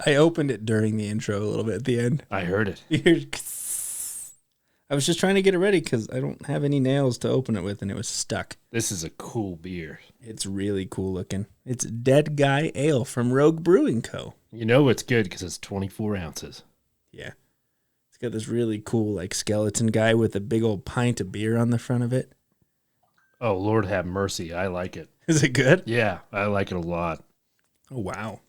I opened it during the intro a little bit at the end. I heard it. I was just trying to get it ready because I don't have any nails to open it with, and it was stuck. This is a cool beer. It's really cool looking. It's Dead Guy Ale from Rogue Brewing Co. You know it's good because it's 24 ounces. Yeah. It's got this really cool like skeleton guy with a big old pint of beer on the front of it. Oh, Lord have mercy. I like it. Is it good? Yeah, I like it a lot. Oh, wow.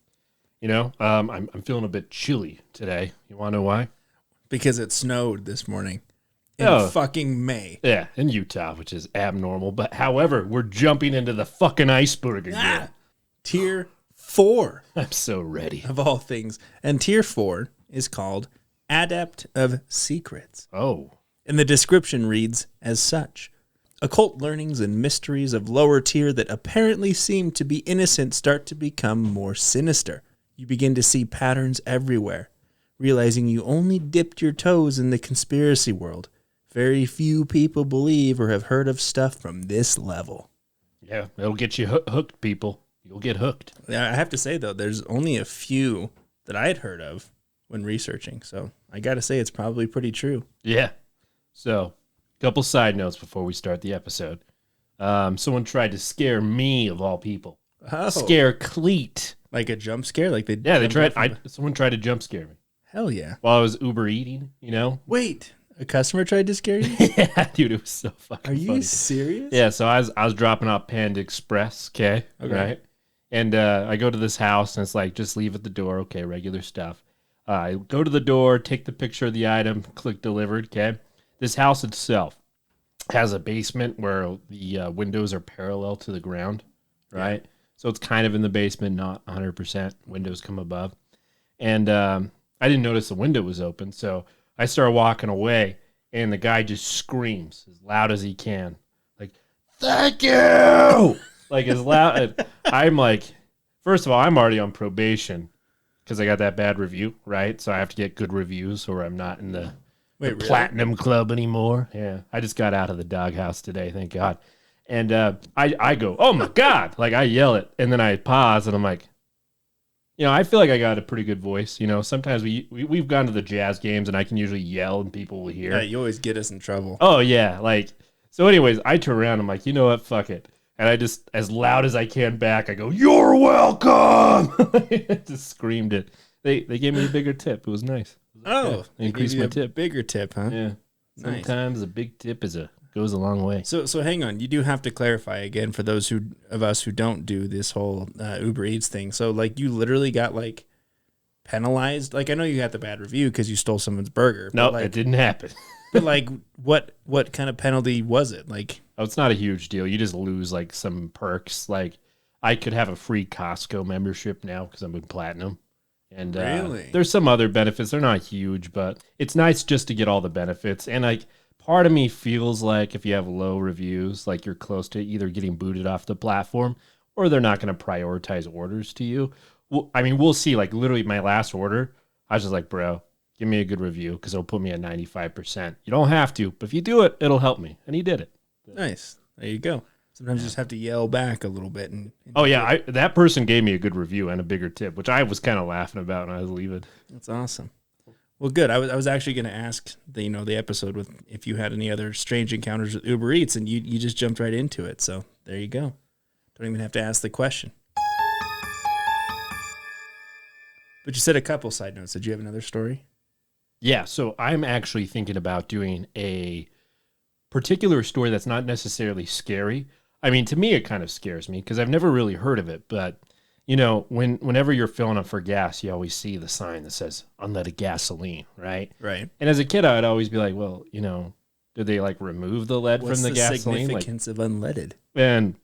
You know, I'm feeling a bit chilly today. You want to know why? Because it snowed this morning. In fucking May. Yeah, in Utah, which is abnormal. But however, we're jumping into the fucking iceberg again. Tier 4. I'm so ready. Of all things. And Tier 4 is called Adept of Secrets. Oh. And the description reads as such. Occult learnings and mysteries of lower tier that apparently seem to be innocent start to become more sinister. You begin to see patterns everywhere, realizing you only dipped your toes in the conspiracy world. Very few people believe or have heard of stuff from this level. Yeah, it'll get you hooked, people. You'll get hooked. I have to say, though, there's only a few that I had heard of when researching. So I got to say it's probably pretty true. Yeah. So, a couple side notes before we start the episode. Someone tried to scare me, of all people. Oh. Scare Cleet. Like a jump scare? Someone tried to jump scare me. Hell yeah. While I was Uber eating, you know? Wait. A customer tried to scare you? Yeah, dude, it was so fucking funny. Are you serious? Yeah, so I was dropping off Panda Express, okay? Right? And I go to this house, and it's like, just leave at the door, okay, regular stuff. I go to the door, take the picture of the item, click delivered, okay? This house itself has a basement where the windows are parallel to the ground, right? Yeah. So it's kind of in the basement, not 100%. Windows come above. And I didn't notice the window was open, so I started walking away, and the guy just screams as loud as he can, like, "Thank you!" Like, as loud. I'm like, first of all, I'm already on probation because I got that bad review, right? So I have to get good reviews or I'm not in the platinum club anymore. Yeah, I just got out of the doghouse today, thank God. And I go, "Oh, my God!" Like, I yell it, and then I pause, and I'm like, you know, I feel like I got a pretty good voice. You know, sometimes we've gone to the Jazz games, and I can usually yell, and people will hear. Yeah, you always get us in trouble. Oh, yeah. Like, so anyways, I turn around. I'm like, you know what? Fuck it. And I just, as loud as I can back, I go, "You're welcome!" Just screamed it. They gave me a bigger tip. It was nice. They increased my tip. Bigger tip, huh? Yeah. Nice. Sometimes a big tip goes a long way. So hang on. You do have to clarify again for those of us who don't do this whole Uber Eats thing. So like you literally got like penalized. Like I know you got the bad review because you stole someone's burger. No, like, it didn't happen. But like what kind of penalty was it? Like it's not a huge deal. You just lose like some perks. Like I could have a free Costco membership now because I'm in platinum. And really? There's some other benefits. They're not huge, but it's nice just to get all the benefits. And like part of me feels like if you have low reviews, like you're close to either getting booted off the platform or they're not going to prioritize orders to you. Well, I mean, we'll see. Like literally my last order, I was just like, bro, give me a good review because it'll put me at 95%. You don't have to, but if you do it, it'll help me. And he did it. Nice. There you go. Sometimes you just have to yell back a little bit. That person gave me a good review and a bigger tip, which I was kind of laughing about when I was leaving. That's awesome. Well, good. I was actually going to ask the episode with if you had any other strange encounters with Uber Eats, and you just jumped right into it. So there you go. Don't even have to ask the question. But you said a couple side notes. Did you have another story? Yeah. So I'm actually thinking about doing a particular story that's not necessarily scary. I mean, to me, it kind of scares me because I've never really heard of it, but you know, whenever you're filling up for gas, you always see the sign that says unleaded gasoline, right? Right. And as a kid, I would always be like, well, you know, did they like remove the lead from the gasoline? What's the significance of unleaded? And,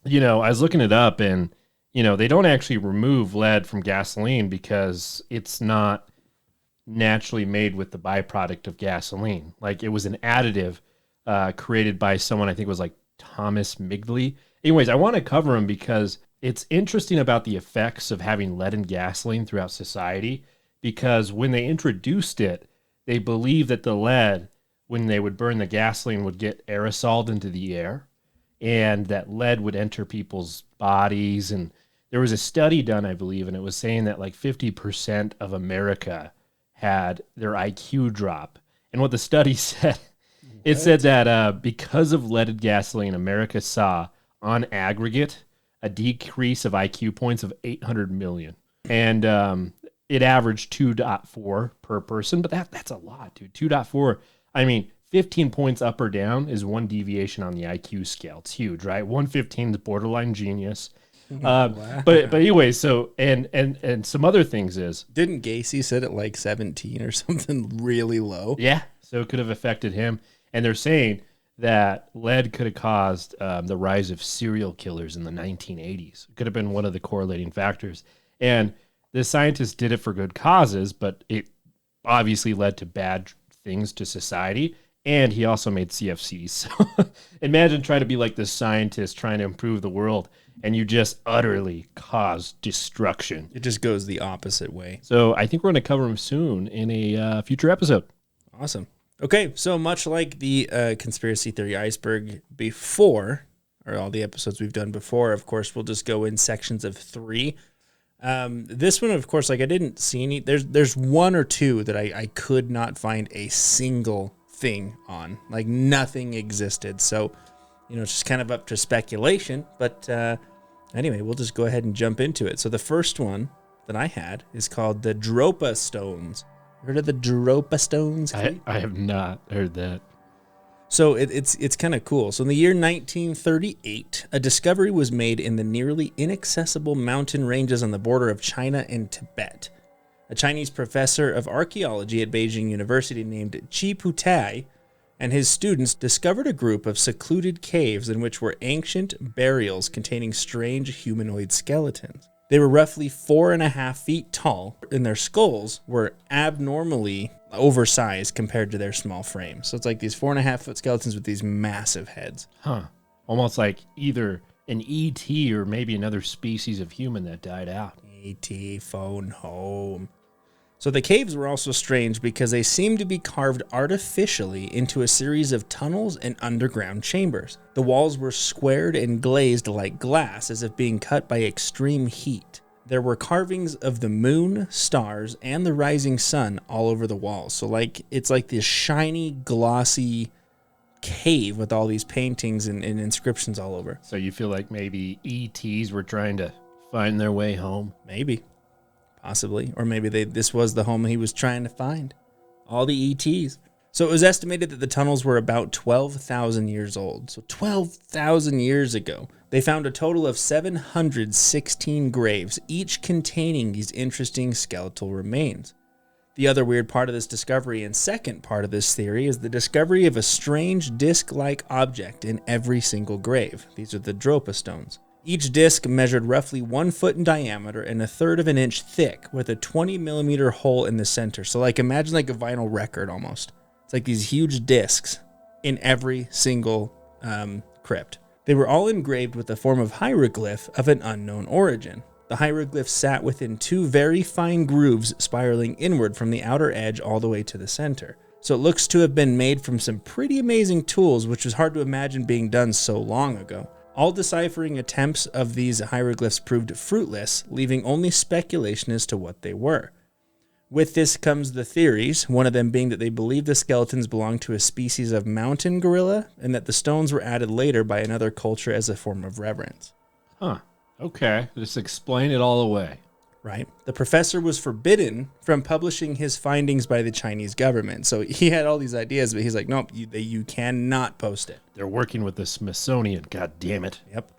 you know, I was looking it up and, you know, they don't actually remove lead from gasoline because it's not naturally made with the byproduct of gasoline. Like it was an additive created by someone, I think it was like Thomas Migley. Anyways, I want to cover him because it's interesting about the effects of having lead in gasoline throughout society, because when they introduced it, they believed that the lead, when they would burn the gasoline, would get aerosoled into the air, and that lead would enter people's bodies, and there was a study done, I believe, and it was saying that like 50% of America had their IQ drop. And what the study said, it said that because of leaded gasoline, America saw, on aggregate, a decrease of IQ points of 800 million. And it averaged 2.4 per person, but that's a lot, dude. 2.4, I mean, 15 points up or down is one deviation on the IQ scale. It's huge, right? 115 is borderline genius. Wow. But anyway, so and some other things is, didn't Gacy sit at like 17 or something really low? yeah, so it could have affected him. And they're saying that lead could have caused the rise of serial killers in the 1980s. It could have been one of the correlating factors. And the scientists did it for good causes, but it obviously led to bad things to society. And he also made CFCs. So imagine trying to be like this scientist trying to improve the world, and you just utterly cause destruction. It just goes the opposite way. So I think we're going to cover him soon in a future episode. Awesome. Okay, so much like the conspiracy theory iceberg before, or all the episodes we've done before, of course, we'll just go in sections of 3. This one, of course, like I didn't see any. There's one or two that I could not find a single thing on. Like nothing existed. So, it's just kind of up to speculation. But anyway, we'll just go ahead and jump into it. So the first one that I had is called the Dropa Stones. Heard of the Dropa Stones? I have not heard that. So it's kind of cool. So in the year 1938, a discovery was made in the nearly inaccessible mountain ranges on the border of China and Tibet. A Chinese professor of archaeology at Beijing University named Chi Putai and his students discovered a group of secluded caves in which were ancient burials containing strange humanoid skeletons. They were roughly 4.5 feet tall, and their skulls were abnormally oversized compared to their small frames. So it's like these 4.5-foot skeletons with these massive heads. Huh. Almost like either an ET or maybe another species of human that died out. ET, phone home. So the caves were also strange because they seemed to be carved artificially into a series of tunnels and underground chambers. The walls were squared and glazed like glass, as if being cut by extreme heat. There were carvings of the moon, stars, and the rising sun all over the walls. So it's like this shiny, glossy cave with all these paintings and inscriptions all over. So you feel like maybe ETs were trying to find their way home? Maybe. Possibly. Or maybe this was the home he was trying to find. All the ETs. So it was estimated that the tunnels were about 12,000 years old. So 12,000 years ago, they found a total of 716 graves, each containing these interesting skeletal remains. The other weird part of this discovery and second part of this theory is the discovery of a strange disc-like object in every single grave. These are the Dropa stones. Each disc measured roughly 1 foot in diameter and 1/3 of an inch thick, with a 20-millimeter hole in the center. So imagine like a vinyl record almost. It's like these huge discs in every single crypt. They were all engraved with a form of hieroglyph of an unknown origin. The hieroglyph sat within 2 very fine grooves spiraling inward from the outer edge all the way to the center. So it looks to have been made from some pretty amazing tools, which was hard to imagine being done so long ago. All deciphering attempts of these hieroglyphs proved fruitless, leaving only speculation as to what they were. With this comes the theories, one of them being that they believe the skeletons belonged to a species of mountain gorilla, and that the stones were added later by another culture as a form of reverence. Huh. Okay. Just explain it all away. Right. The professor was forbidden from publishing his findings by the Chinese government. So he had all these ideas, but he's like, nope, you cannot post it. They're working with the Smithsonian. God damn it. Yep.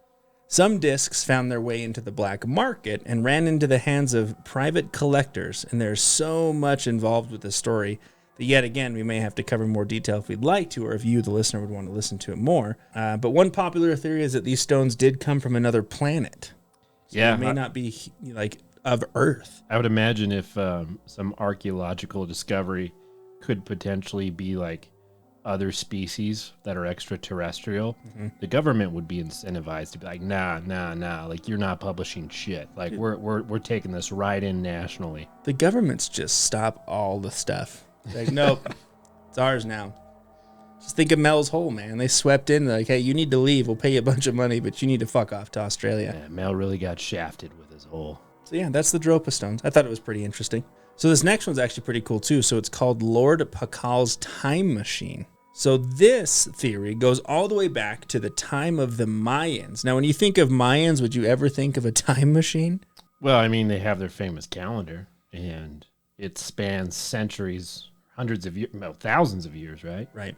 Some discs found their way into the black market and ran into the hands of private collectors. And there's so much involved with this story that yet again, we may have to cover more detail if we'd like to, or if you, the listener, would want to listen to it more. But one popular theory is that these stones did come from another planet. So yeah. They may not be of Earth. I would imagine if some archaeological discovery could potentially be like other species that are extraterrestrial, the government would be incentivized to be like, nah, like you're not publishing shit. Like we're taking this right in nationally. The government's just stop all the stuff. Like, nope, it's ours now. Just think of Mel's Hole, man. They swept in, like, hey, you need to leave. We'll pay you a bunch of money, but you need to fuck off to Australia. Yeah, Mel really got shafted with his hole. So yeah, that's the Dropa stones. I thought it was pretty interesting. So this next one's actually pretty cool too. So it's called Lord Pakal's time machine. So this theory goes all the way back to the time of the Mayans. Now, when you think of Mayans, would you ever think of a time machine? Well, I mean, they have their famous calendar, and it spans centuries, hundreds of years, well, thousands of years, right? Right.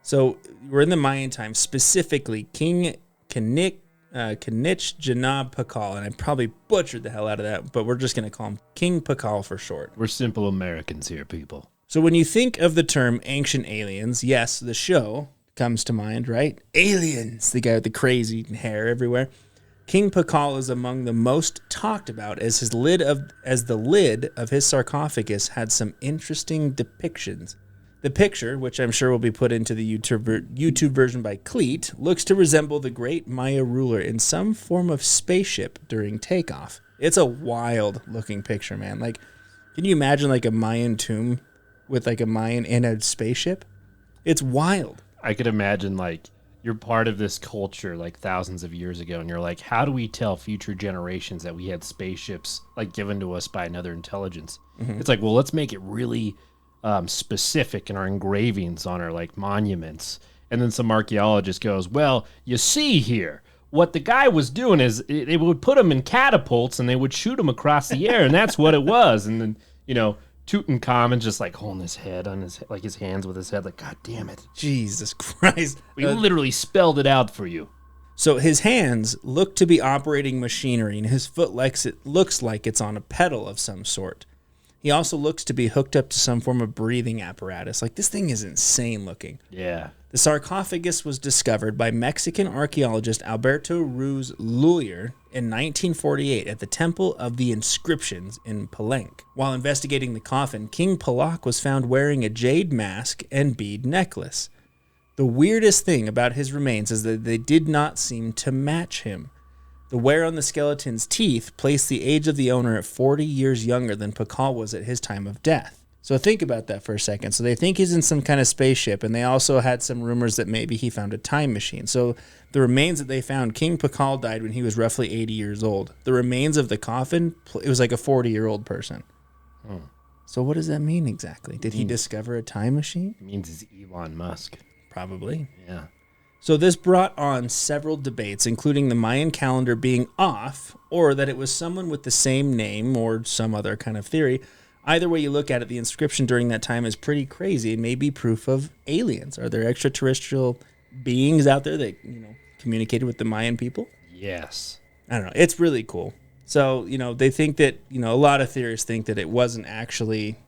So we're in the Mayan time, specifically King Kanich Janab Pakal, and I probably butchered the hell out of that, but we're just going to call him King Pakal for short. We're simple Americans here, people. So when you think of the term ancient aliens, yes, the show comes to mind, right? Aliens, the guy with the crazy hair everywhere. King Pakal is among the most talked about as the lid of his sarcophagus had some interesting depictions. The picture, which I'm sure will be put into the YouTube version by Cleet, looks to resemble the great Maya ruler in some form of spaceship during takeoff. It's a wild looking picture, man. Like, can you imagine like a Mayan tomb with like a Mayan in a spaceship? It's wild. I could imagine like you're part of this culture like thousands of years ago, and you're like, how do we tell future generations that we had spaceships like given to us by another intelligence? Mm-hmm. It's like, well, let's make it really specific in our engravings on our like monuments. And then some archaeologist goes, well, you see here, what the guy was doing is they would put him in catapults and they would shoot him across the air, and that's what it was. And then, you know, Tutankhamun's just like holding his head on his hands with his head, like, God damn it. Jesus Christ. We literally spelled it out for you. So his hands look to be operating machinery, and his foot looks like it's on a pedal of some sort. He also looks to be hooked up to some form of breathing apparatus. Like, this thing is insane looking. Yeah. The sarcophagus was discovered by Mexican archaeologist Alberto Ruiz Luyer in 1948 at the Temple of the Inscriptions in Palenque. While investigating the coffin, King Palak was found wearing a jade mask and bead necklace. The weirdest thing about his remains is that they did not seem to match him. The wear on the skeleton's teeth placed the age of the owner at 40 years younger than Pakal was at his time of death. So think about that for a second. So they think he's in some kind of spaceship, and they also had some rumors that maybe he found a time machine. So the remains that they found, King Pakal died when he was roughly 80 years old. The remains of the coffin, it was like a 40-year-old person. Hmm. So what does that mean exactly? Did he discover a time machine? It means it's Elon Musk. Probably. Yeah. So this brought on several debates, including the Mayan calendar being off, or that it was someone with the same name, or some other kind of theory. Either way you look at it, the inscription during that time is pretty crazy and may be proof of aliens. Are there extraterrestrial beings out there that, communicated with the Mayan people? Yes. I don't know. It's really cool. So, they think that, a lot of theorists think that it wasn't actually,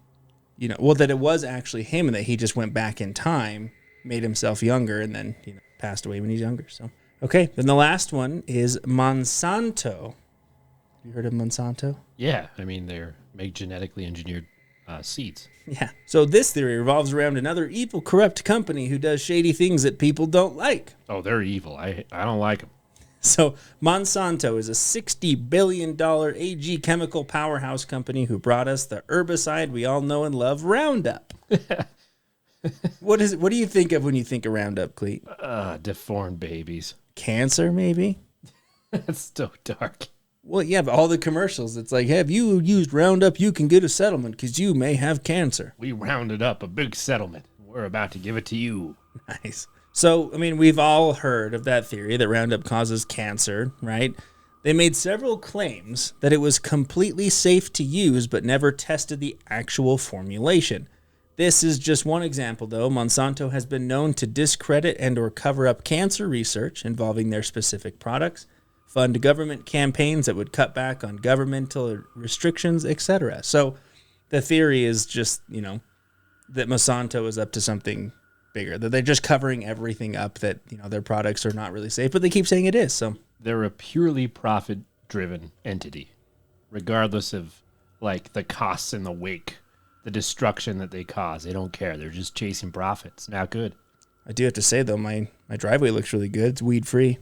that it was actually him and that he just went back in time, made himself younger, and then, passed away when he's younger. So, okay. Then the last one is Monsanto. You heard of Monsanto? Yeah. I mean, they make genetically engineered seeds. Yeah. So this theory revolves around another evil, corrupt company who does shady things that people don't like. Oh, they're evil. I don't like them. So Monsanto is a $60 billion AG chemical powerhouse company who brought us the herbicide we all know and love, Roundup. What do you think of when you think of Roundup, Cleet? Deformed babies. Cancer, maybe? That's so dark. Well, yeah, but all the commercials, it's like, have you used Roundup, you can get a settlement because you may have cancer. We rounded up a big settlement. We're about to give it to you. Nice. So, we've all heard of that theory that Roundup causes cancer, right? They made several claims that it was completely safe to use, but never tested the actual formulation. This is just one example, though. Monsanto has been known to discredit and or cover up cancer research involving their specific products, fund government campaigns that would cut back on governmental restrictions, etc. So the theory is just, that Monsanto is up to something bigger, that they're just covering everything up, that, their products are not really safe, but they keep saying it is. So they're a purely profit-driven entity, regardless of, the costs in the wake, the destruction that they cause. They don't care. They're just chasing profits. Not good. I do have to say, though, my driveway looks really good. It's weed-free.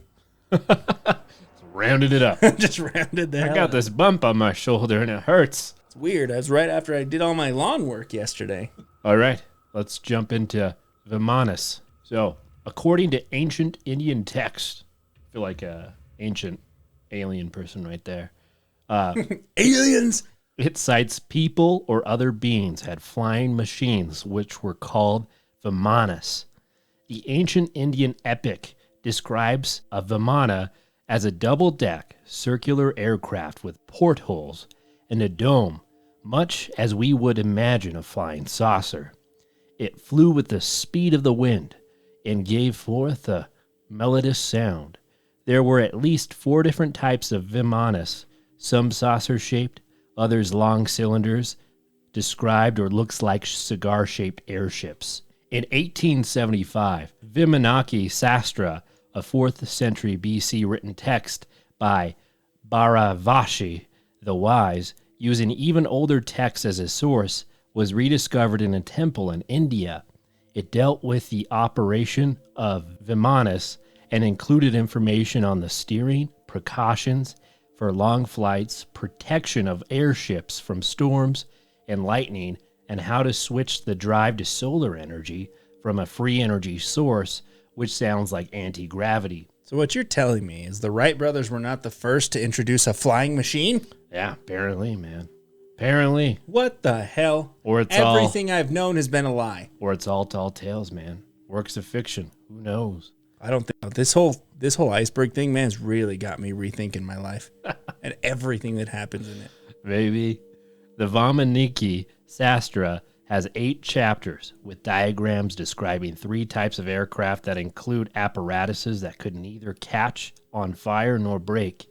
Rounded it up. Just rounded the hell I got this bump on my shoulder and it hurts. It's weird. That's right after I did all my lawn work yesterday. All right. Let's jump into Vimanis. So, according to ancient Indian texts, I feel like a ancient alien person right there. Aliens! It cites people or other beings had flying machines, which were called vimanas. The ancient Indian epic describes a vimana as a double-deck circular aircraft with portholes and a dome, much as we would imagine a flying saucer. It flew with the speed of the wind and gave forth a melodious sound. There were at least 4 different types of vimanas, some saucer-shaped, others long cylinders, described or looks like cigar-shaped airships. In 1875, Vimanaki Sastra, a 4th century BC written text by Bharavashi the Wise, using even older texts as a source, was rediscovered in a temple in India. It dealt with the operation of vimanas and included information on the steering, precautions for long flights, protection of airships from storms and lightning, and how to switch the drive to solar energy from a free energy source, which sounds like anti-gravity. So what you're telling me is the Wright brothers were not the first to introduce a flying machine? Yeah, apparently, man. Apparently. What the hell? Or it's everything I've known has been a lie. Or it's all tall tales, man. Works of fiction. Who knows? I don't think this whole iceberg thing, man, has really got me rethinking my life and everything that happens in it. Maybe. The Vamaniki Sastra has 8 chapters with diagrams describing 3 types of aircraft that include apparatuses that could neither catch on fire nor break.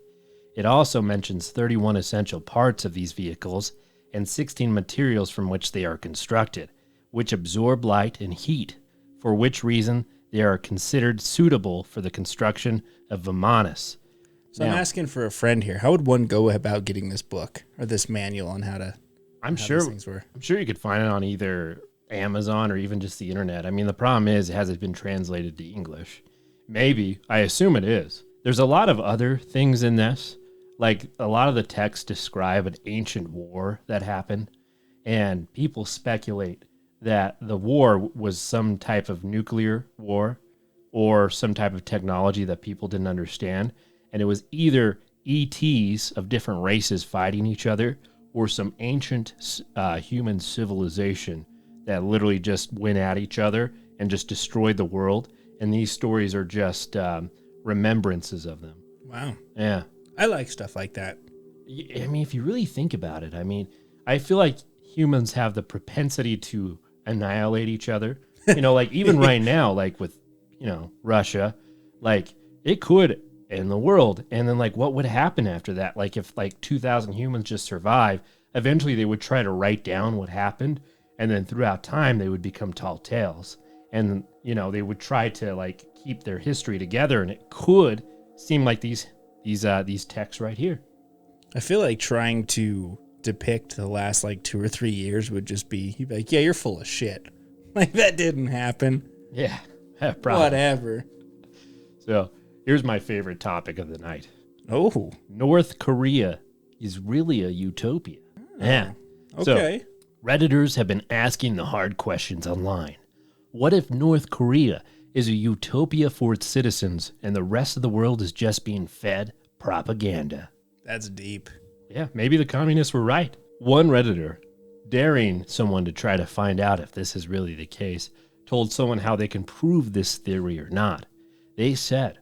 It also mentions 31 essential parts of these vehicles and 16 materials from which they are constructed, which absorb light and heat, for which reason they are considered suitable for the construction of vimanas. So now, I'm asking for a friend here. How would one go about getting this book or this manual on how to? I'm sure you could find it on either Amazon or even just the internet. I mean, the problem is, has it been translated to English? Maybe. I assume it is. There's a lot of other things in this. Like, a lot of the texts describe an ancient war that happened, and people speculate that the war was some type of nuclear war or some type of technology that people didn't understand, and it was either ETs of different races fighting each other or some ancient human civilization that literally just went at each other and just destroyed the world, and these stories are just remembrances of them. Wow. Yeah. I like stuff like that. I mean, if you really think about it, I mean, I feel like humans have the propensity to annihilate each other. You know, like even right now, like with, Russia, like it could end the world. And then like what would happen after that? Like if like 2,000 humans just survive, eventually they would try to write down what happened. And then throughout time, they would become tall tales. And, they would try to like keep their history together. And it could seem like these texts right here. I feel like trying to depict the last like 2 or 3 years would just be, you'd be like, yeah, you're full of shit. Like that didn't happen. Yeah, probably. Whatever. So here's my favorite topic of the night. Oh. North Korea is really a utopia. Oh. Yeah. Okay. So, Redditors have been asking the hard questions online. What if North Korea is a utopia for its citizens and the rest of the world is just being fed propaganda? That's deep. Yeah, maybe the communists were right. One Redditor, daring someone to try to find out if this is really the case, told someone how they can prove this theory or not. They said,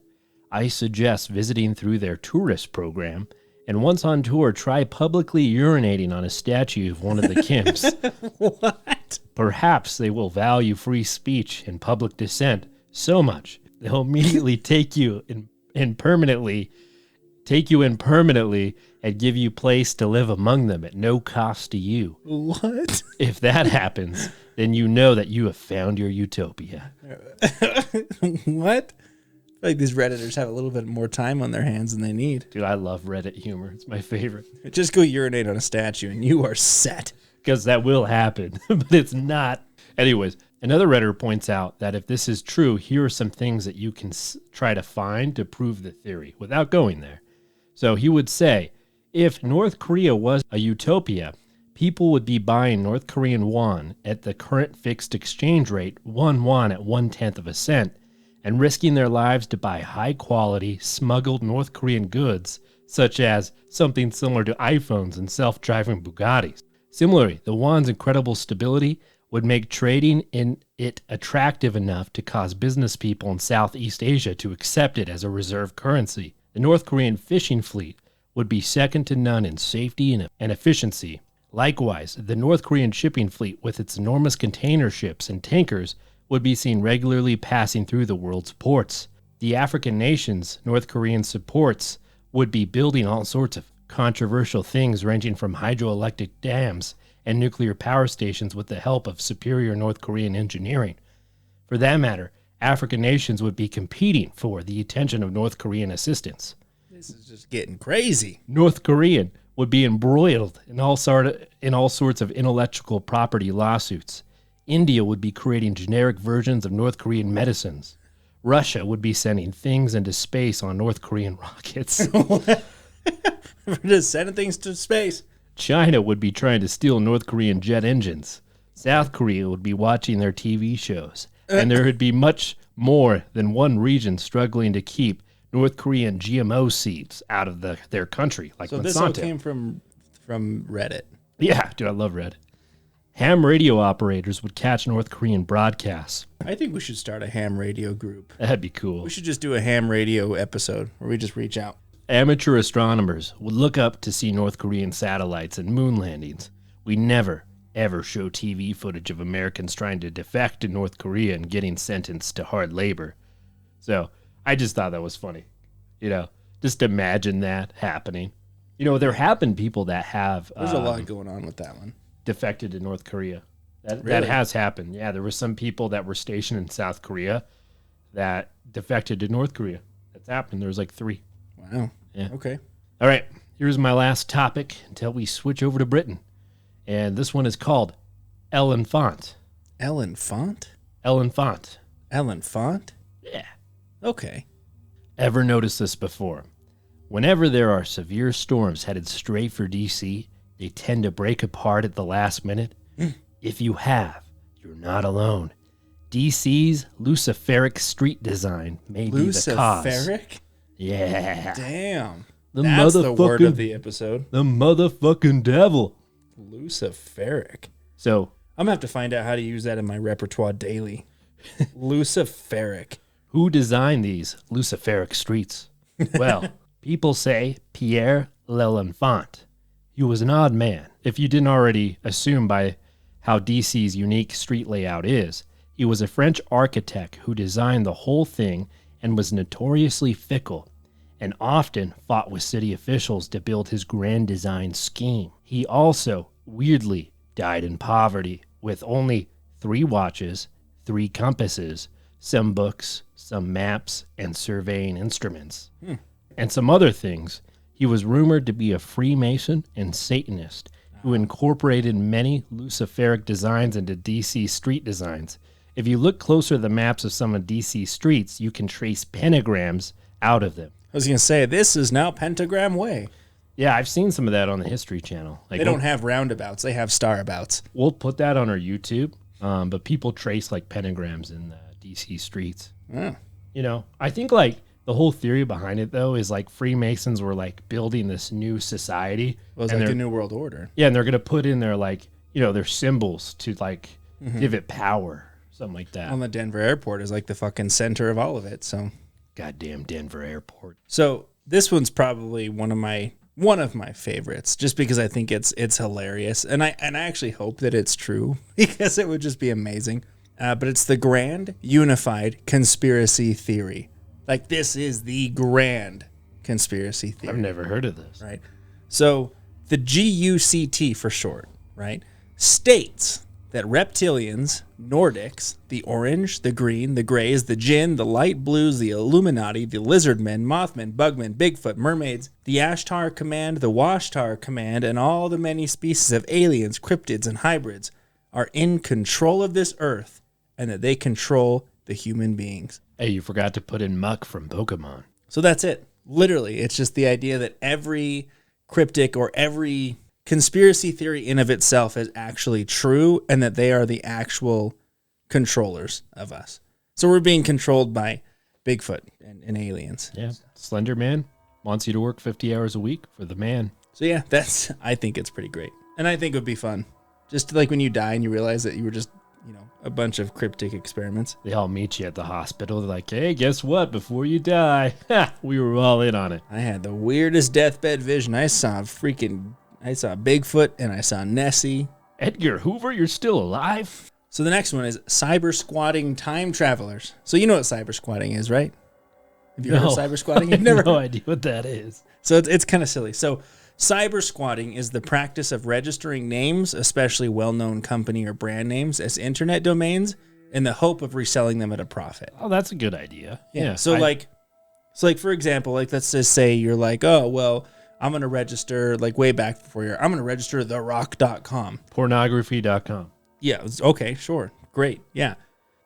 I suggest visiting through their tourist program, and once on tour, try publicly urinating on a statue of one of the Kims. What? Perhaps they will value free speech and public dissent so much they'll immediately take you in permanently and give you place to live among them at no cost to you. What? If that happens, then you know that you have found your utopia. What? I feel like these Redditors have a little bit more time on their hands than they need. Dude, I love Reddit humor. It's my favorite. Just go urinate on a statue and you are set. Because that will happen, but it's not. Anyways, another Redditor points out that if this is true, here are some things that you can try to find to prove the theory without going there. So he would say, if North Korea was a utopia, people would be buying North Korean won at the current fixed exchange rate, 1 won at 1/10 of a cent, and risking their lives to buy high-quality, smuggled North Korean goods, such as something similar to iPhones and self-driving Bugattis. Similarly, the won's incredible stability would make trading in it attractive enough to cause business people in Southeast Asia to accept it as a reserve currency. The North Korean fishing fleet would be second to none in safety and efficiency. Likewise, the North Korean shipping fleet, with its enormous container ships and tankers, would be seen regularly passing through the world's ports. The African nations North Korean supports would be building all sorts of controversial things, ranging from hydroelectric dams and nuclear power stations with the help of superior North Korean engineering. For that matter, African nations would be competing for the attention of North Korean assistance. This is just getting crazy. North Korean would be embroiled in all sorts of intellectual property lawsuits. India would be creating generic versions of North Korean medicines. Russia would be sending things into space on North Korean rockets. We're just sending things to space. China would be trying to steal North Korean jet engines. South Korea would be watching their TV shows. And there would be much more than one region struggling to keep North Korean GMO seeds out of their country, like So Monsanto. this all came from Reddit. Yeah, dude, I love Reddit. Ham radio operators would catch North Korean broadcasts. I think we should start a ham radio group. That'd be cool. We should just do a ham radio episode where we just reach out. Amateur astronomers would look up to see North Korean satellites and moon landings. We never, ever show TV footage of Americans trying to defect to North Korea and getting sentenced to hard labor. So I just thought that was funny. Just imagine that happening. There have been people that have... There's a lot going on with that one. Defected to North Korea. That Really? has happened. Yeah, there were some people that were stationed in South Korea that defected to North Korea. That's happened. There was like 3. Wow. Yeah. Okay. All right, here's my last topic until we switch over to Britain. And this one is called Ellen Font. Ellen Font? Ellen Font. Ellen Font? Yeah. Okay. Ever noticed this before? Whenever there are severe storms headed straight for D.C., they tend to break apart at the last minute. If you have, you're not alone. D.C.'s luciferic street design may be the cause. Luciferic? Yeah. Damn. That's the word of the episode. The motherfucking devil. Luciferic. So, I'm going to have to find out how to use that in my repertoire daily. Luciferic. who designed these luciferic streets? Well, people say Pierre L'Enfant. He was an odd man. If you didn't already assume by how DC's unique street layout is, he was a French architect who designed the whole thing and was notoriously fickle and often fought with city officials to build his grand design scheme. He also, weirdly, died in poverty with only 3 watches, 3 compasses, some books, some maps, and surveying instruments. And some other things. He was rumored to be a Freemason and Satanist who incorporated many luciferic designs into DC street designs. If you look closer at the maps of some of DC streets, you can trace pentagrams out of them. I was going to say, this is now Pentagram Way. Yeah, I've seen some of that on the History Channel. Like, They don't have roundabouts. They have starabouts. We'll put that on our YouTube, but people trace like pentagrams in the DC streets. Oh. You know, I think like the whole theory behind it though is like Freemasons were like building this new society. Well, it's like the New World Order. Yeah, and they're gonna put in their like, you know, their symbols to like give it power, something like that. Well, the Denver airport is like the fucking center of all of it. So, Goddamn Denver airport. so this one's probably one of my favorites, just because I think it's hilarious, and I actually hope that it's true because it would just be amazing. But it's the grand unified conspiracy theory. Like, this is the grand conspiracy theory. I've never heard of this. Right. So the GUCT for short, right, states that reptilians, Nordics, the orange, the green, the grays, the Jinn, the light blues, the Illuminati, the lizardmen, Mothmen, Bugmen, Bigfoot, mermaids, the Ashtar Command, the Washtar Command, and all the many species of aliens, cryptids, and hybrids are in control of this earth, and that they control the human beings. Hey, you forgot to put in Muck from Pokemon. So that's it. Literally, it's just the idea that every cryptic or every conspiracy theory in of itself is actually true and that they are the actual controllers of us. So we're being controlled by Bigfoot and aliens. Yeah. Slender Man wants you to work 50 hours a week for the man. So yeah, I think it's pretty great. And I think it would be fun. Just like when you die and you realize that you were just, a bunch of cryptic experiments. They all meet you at the hospital. They're like, hey, guess what? Before you die, we were all in on it. I had the weirdest deathbed vision. I saw Bigfoot and I saw Nessie. Edgar Hoover, you're still alive? So the next one is cyber squatting time travelers. So you know what cyber squatting is, right? Have you heard of cyber squatting? You've never no idea what that is. So it's kind of silly. So cyber squatting is the practice of registering names, especially well-known company or brand names, as internet domains in the hope of reselling them at a profit. Oh, that's a good idea. Yeah. So for example, like let's just say you're like, oh, well, I'm going to register, like way back before I'm going to register therock.com. Pornography.com. Yeah. Okay, sure. Great. Yeah.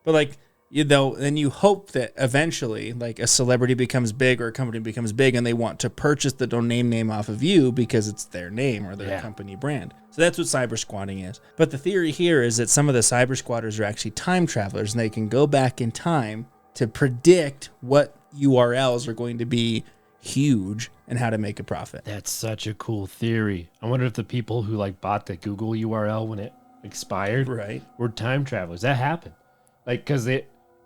But then you hope that eventually like a celebrity becomes big or a company becomes big and they want to purchase the domain name off of you because it's their name or their company brand. So that's what cyber squatting is. But the theory here is that some of the cyber squatters are actually time travelers and they can go back in time to predict what URLs are going to be huge and how to make a profit. That's such a cool theory. I wonder if the people who bought the Google URL when it expired were time travelers. That happened. Because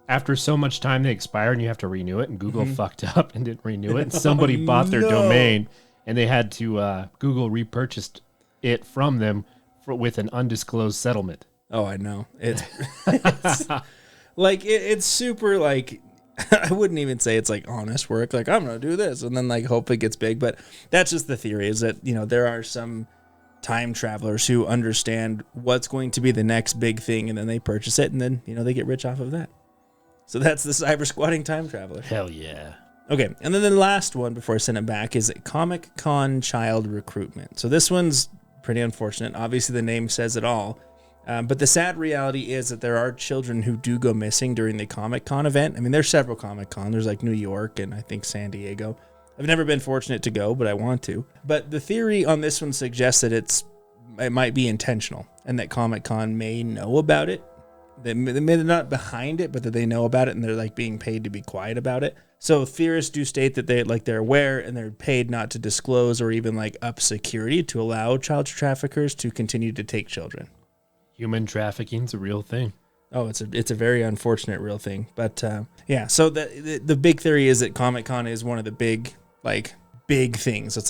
after so much time they expire and you have to renew it, and Google fucked up and didn't renew it. And somebody bought their domain and they had to Google repurchased it from them with an undisclosed settlement. Oh, I know. It's it's super I wouldn't even say it's honest work. I'm going to do this and then hope it gets big. But that's just the theory is that, there are some time travelers who understand what's going to be the next big thing and then they purchase it and then, they get rich off of that. So that's the cyber squatting time traveler. Hell yeah. Okay. And then the last one before I send it back is Comic-Con child recruitment. So this one's pretty unfortunate. Obviously the name says it all. But the sad reality is that there are children who do go missing during the Comic-Con event. I mean, there's several Comic-Con. There's New York and I think San Diego. I've never been fortunate to go, but I want to. But the theory on this one suggests that it might be intentional and that Comic-Con may know about it. They're not behind it, but that they know about it and they're being paid to be quiet about it. So theorists do state that they're aware and they're paid not to disclose or even up security to allow child traffickers to continue to take children. Human trafficking's a real thing. Oh, it's a very unfortunate real thing. But so the big theory is that Comic-Con is one of the big things. It's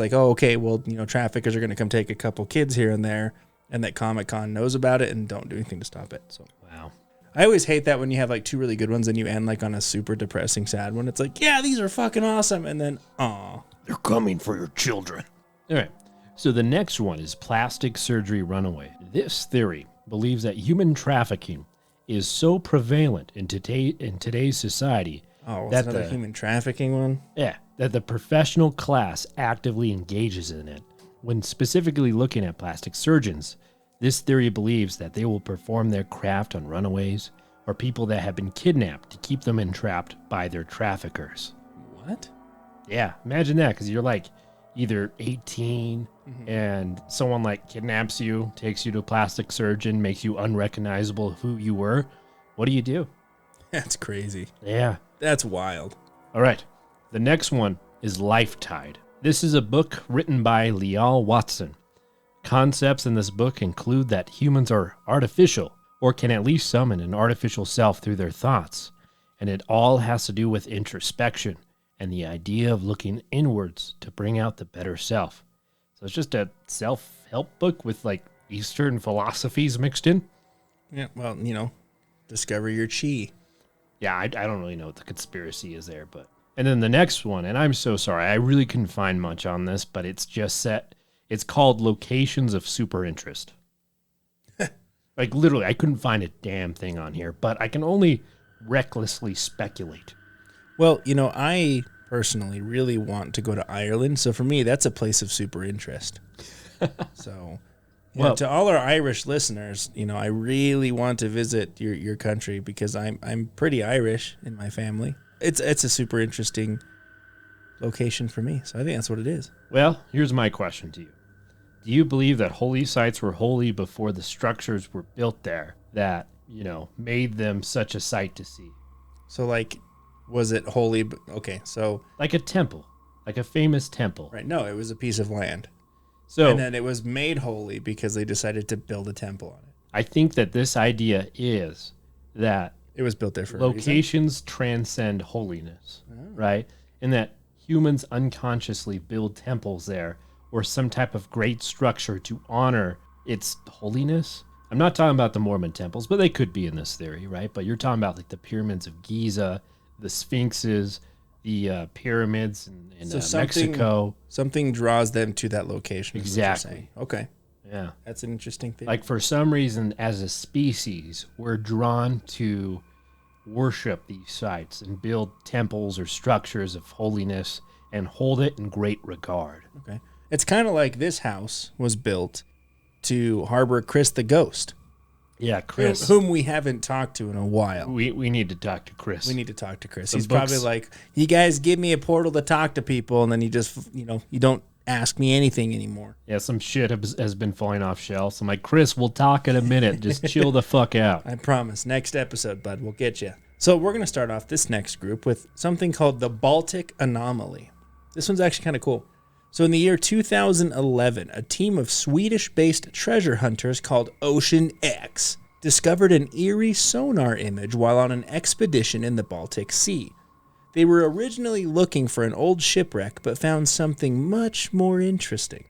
traffickers are going to come take a couple kids here and there, and that Comic-Con knows about it and don't do anything to stop it. So wow. I always hate that when you have two really good ones and you end on a super depressing, sad one. It's yeah, these are fucking awesome. And then, aw. They're coming for your children. All right. So the next one is plastic surgery runaway. This theory believes that human trafficking is so prevalent in today's society. Oh, that's another human trafficking one? Yeah, that the professional class actively engages in it. When specifically looking at plastic surgeons, this theory believes that they will perform their craft on runaways or people that have been kidnapped to keep them entrapped by their traffickers. What? Yeah, imagine that, because you're either 18 and someone kidnaps you, takes you to a plastic surgeon, makes you unrecognizable who you were. What do you do? That's crazy. Yeah. That's wild. All right. The next one is Lifetide. This is a book written by Leal Watson. Concepts in this book include that humans are artificial, or can at least summon an artificial self through their thoughts, and it all has to do with introspection and the idea of looking inwards to bring out the better self. So it's just a self-help book with Eastern philosophies mixed in. Yeah, well, discover your chi. Yeah, I don't really know what the conspiracy is there, but... And then the next one, and I'm so sorry, I really couldn't find much on this, but it's just set... It's called Locations of Super Interest. Literally, I couldn't find a damn thing on here, but I can only recklessly speculate. Well, I personally really want to go to Ireland, so for me, that's a place of super interest. So... Well, to all our Irish listeners, I really want to visit your country because I'm pretty Irish in my family. It's a super interesting location for me, so I think that's what it is. Well, here's my question to you. Do you believe that holy sites were holy before the structures were built there that, made them such a sight to see? So, like, was it holy? Okay, so... Like a temple, like a famous temple. Right, no, it was a piece of land. So, and then it was made holy because they decided to build a temple on it. I think that this idea is that it was built there for locations transcend holiness, right? And that humans unconsciously build temples there or some type of great structure to honor its holiness. I'm not talking about the Mormon temples, but they could be in this theory, right? But you're talking about like the pyramids of Giza, the sphinxes, the pyramids in Mexico. Something draws them to that location. Exactly. Okay. Yeah. That's an interesting thing. Like for some reason, as a species, we're drawn to worship these sites and build temples or structures of holiness and hold it in great regard. Okay. It's kind of like this house was built to harbor Chris the ghost. Yeah, Chris. Whom we haven't talked to in a while. We need to talk to Chris. We need to talk to Chris. He's probably like, you guys give me a portal to talk to people, and then you just, you don't ask me anything anymore. Yeah, some shit has been falling off shelves. I'm like, Chris, we'll talk in a minute. Just chill the fuck out. I promise. Next episode, bud. We'll get you. So we're going to start off this next group with something called the Baltic Anomaly. This one's actually kind of cool. So in the year 2011, a team of Swedish-based treasure hunters called Ocean X discovered an eerie sonar image while on an expedition in the Baltic Sea. They were originally looking for an old shipwreck, but found something much more interesting.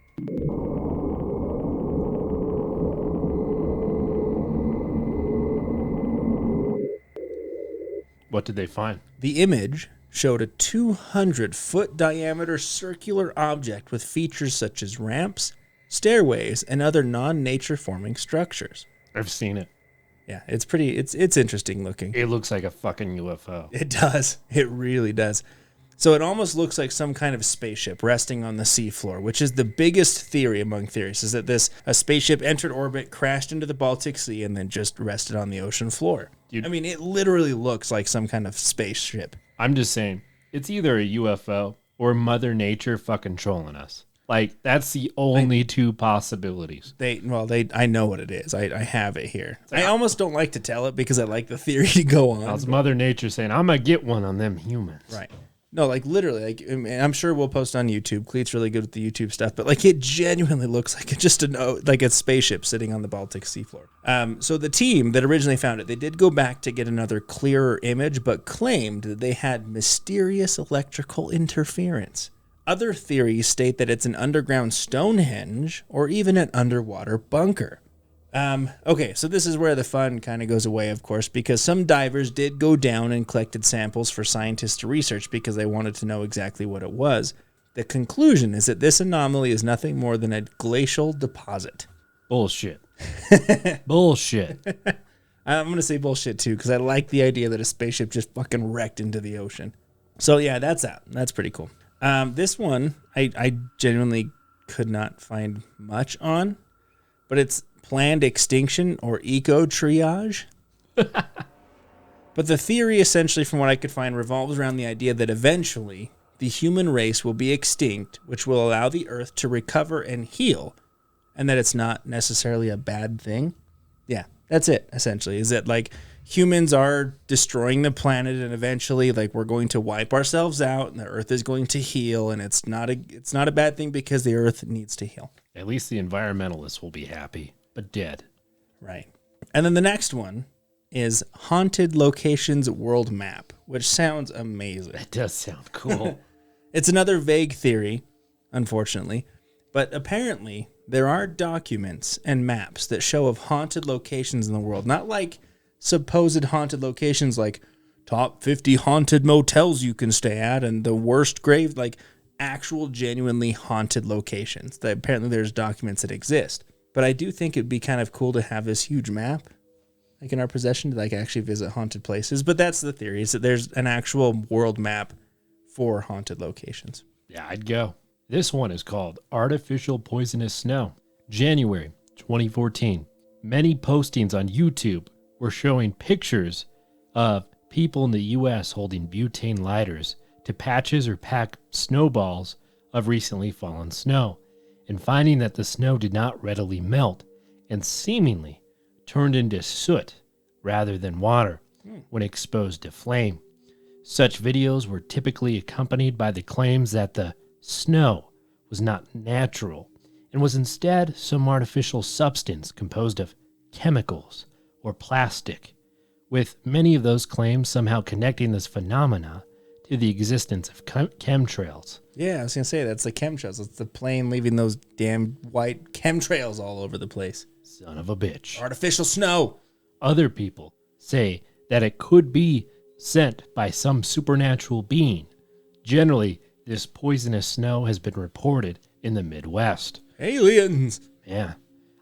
What did they find? The image showed a 200-foot diameter circular object with features such as ramps, stairways, and other non-nature forming structures. I've seen it. Yeah, it's interesting looking. It looks like a fucking UFO. It does. It really does. So it almost looks like some kind of spaceship resting on the seafloor, which is the biggest theory among theorists, is that a spaceship entered orbit, crashed into the Baltic Sea, and then just rested on the ocean floor. Dude, I mean, it literally looks like some kind of spaceship. I'm just saying, it's either a UFO or Mother Nature fucking trolling us. Like, that's the only two possibilities. I know what it is. I have it here. I almost don't like to tell it because I like the theory to go on. It's Mother Nature saying, I'm going to get one on them humans. Right. No, like literally, like I'm sure we'll post on YouTube. Cleet's really good with the YouTube stuff, but like it genuinely looks like like a spaceship sitting on the Baltic seafloor. So the team that originally found it, they did go back to get another clearer image, but claimed that they had mysterious electrical interference. Other theories state that it's an underground Stonehenge or even an underwater bunker. Okay, so this is where the fun kind of goes away, of course, because some divers did go down and collected samples for scientists to research because they wanted to know exactly what it was. The conclusion is that this anomaly is nothing more than a glacial deposit. Bullshit. Bullshit. I'm going to say bullshit too, because I like the idea that a spaceship just fucking wrecked into the ocean. So yeah, that's that. That's pretty cool. This one, I genuinely could not find much on, but it's planned extinction or eco-triage. But the theory, essentially, from what I could find, revolves around the idea that eventually the human race will be extinct, which will allow the Earth to recover and heal, and that it's not necessarily a bad thing. Yeah, that's it, essentially, is that, like, humans are destroying the planet, and eventually, like, we're going to wipe ourselves out, and the Earth is going to heal, and it's not a bad thing because the Earth needs to heal. At least the environmentalists will be happy. But dead. Right. And then the next one is Haunted Locations World Map, which sounds amazing. That does sound cool. It's another vague theory, unfortunately, but apparently there are documents and maps that show of haunted locations in the world. Not like supposed haunted locations like top 50 haunted motels you can stay at and the worst grave, like actual genuinely haunted locations. That apparently there's documents that exist. But I do think it'd be kind of cool to have this huge map, like in our possession, to like actually visit haunted places. But that's the theory, is that there's an actual world map for haunted locations. Yeah, I'd go. This one is called Artificial Poisonous Snow. January 2014. Many postings on YouTube were showing pictures of people in the U.S. holding butane lighters to patches or pack snowballs of recently fallen snow. and finding that the snow did not readily melt and seemingly turned into soot rather than water when exposed to flame. Such videos were typically accompanied by the claims that the snow was not natural and was instead some artificial substance composed of chemicals or plastic, with many of those claims somehow connecting this phenomena to the existence of chemtrails. Yeah, I was going to say, that's the chemtrails. It's the plane leaving those damn white chemtrails all over the place. Son of a bitch. Artificial snow. Other people say that it could be sent by some supernatural being. Generally, this poisonous snow has been reported in the Midwest. Aliens. Yeah.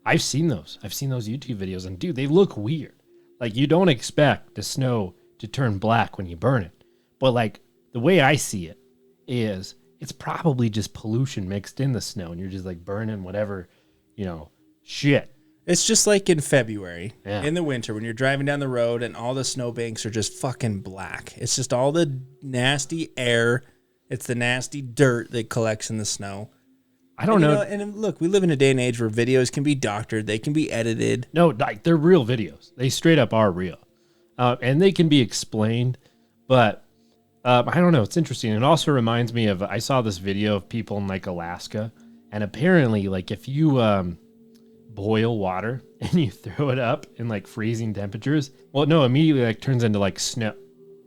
I've seen those. I've seen those YouTube videos, and dude, they look weird. Like, you don't expect the snow to turn black when you burn it. But, like, the way I see it is it's probably just pollution mixed in the snow, and you're just, like, burning whatever, shit. It's just like in February, Yeah. in the winter, when you're driving down the road and all the snowbanks are just fucking black. It's just all the nasty air. It's the nasty dirt that collects in the snow. I don't know. And look, we live in a day and age where videos can be doctored. They can be edited. No, like, they're real videos. They straight up are real. And they can be explained, but I don't know. It's interesting. It also reminds me of, I saw this video of people in, like, Alaska, and apparently, like, if you boil water and you throw it up in, like, freezing temperatures, well, no, immediately, like, turns into, like, snow,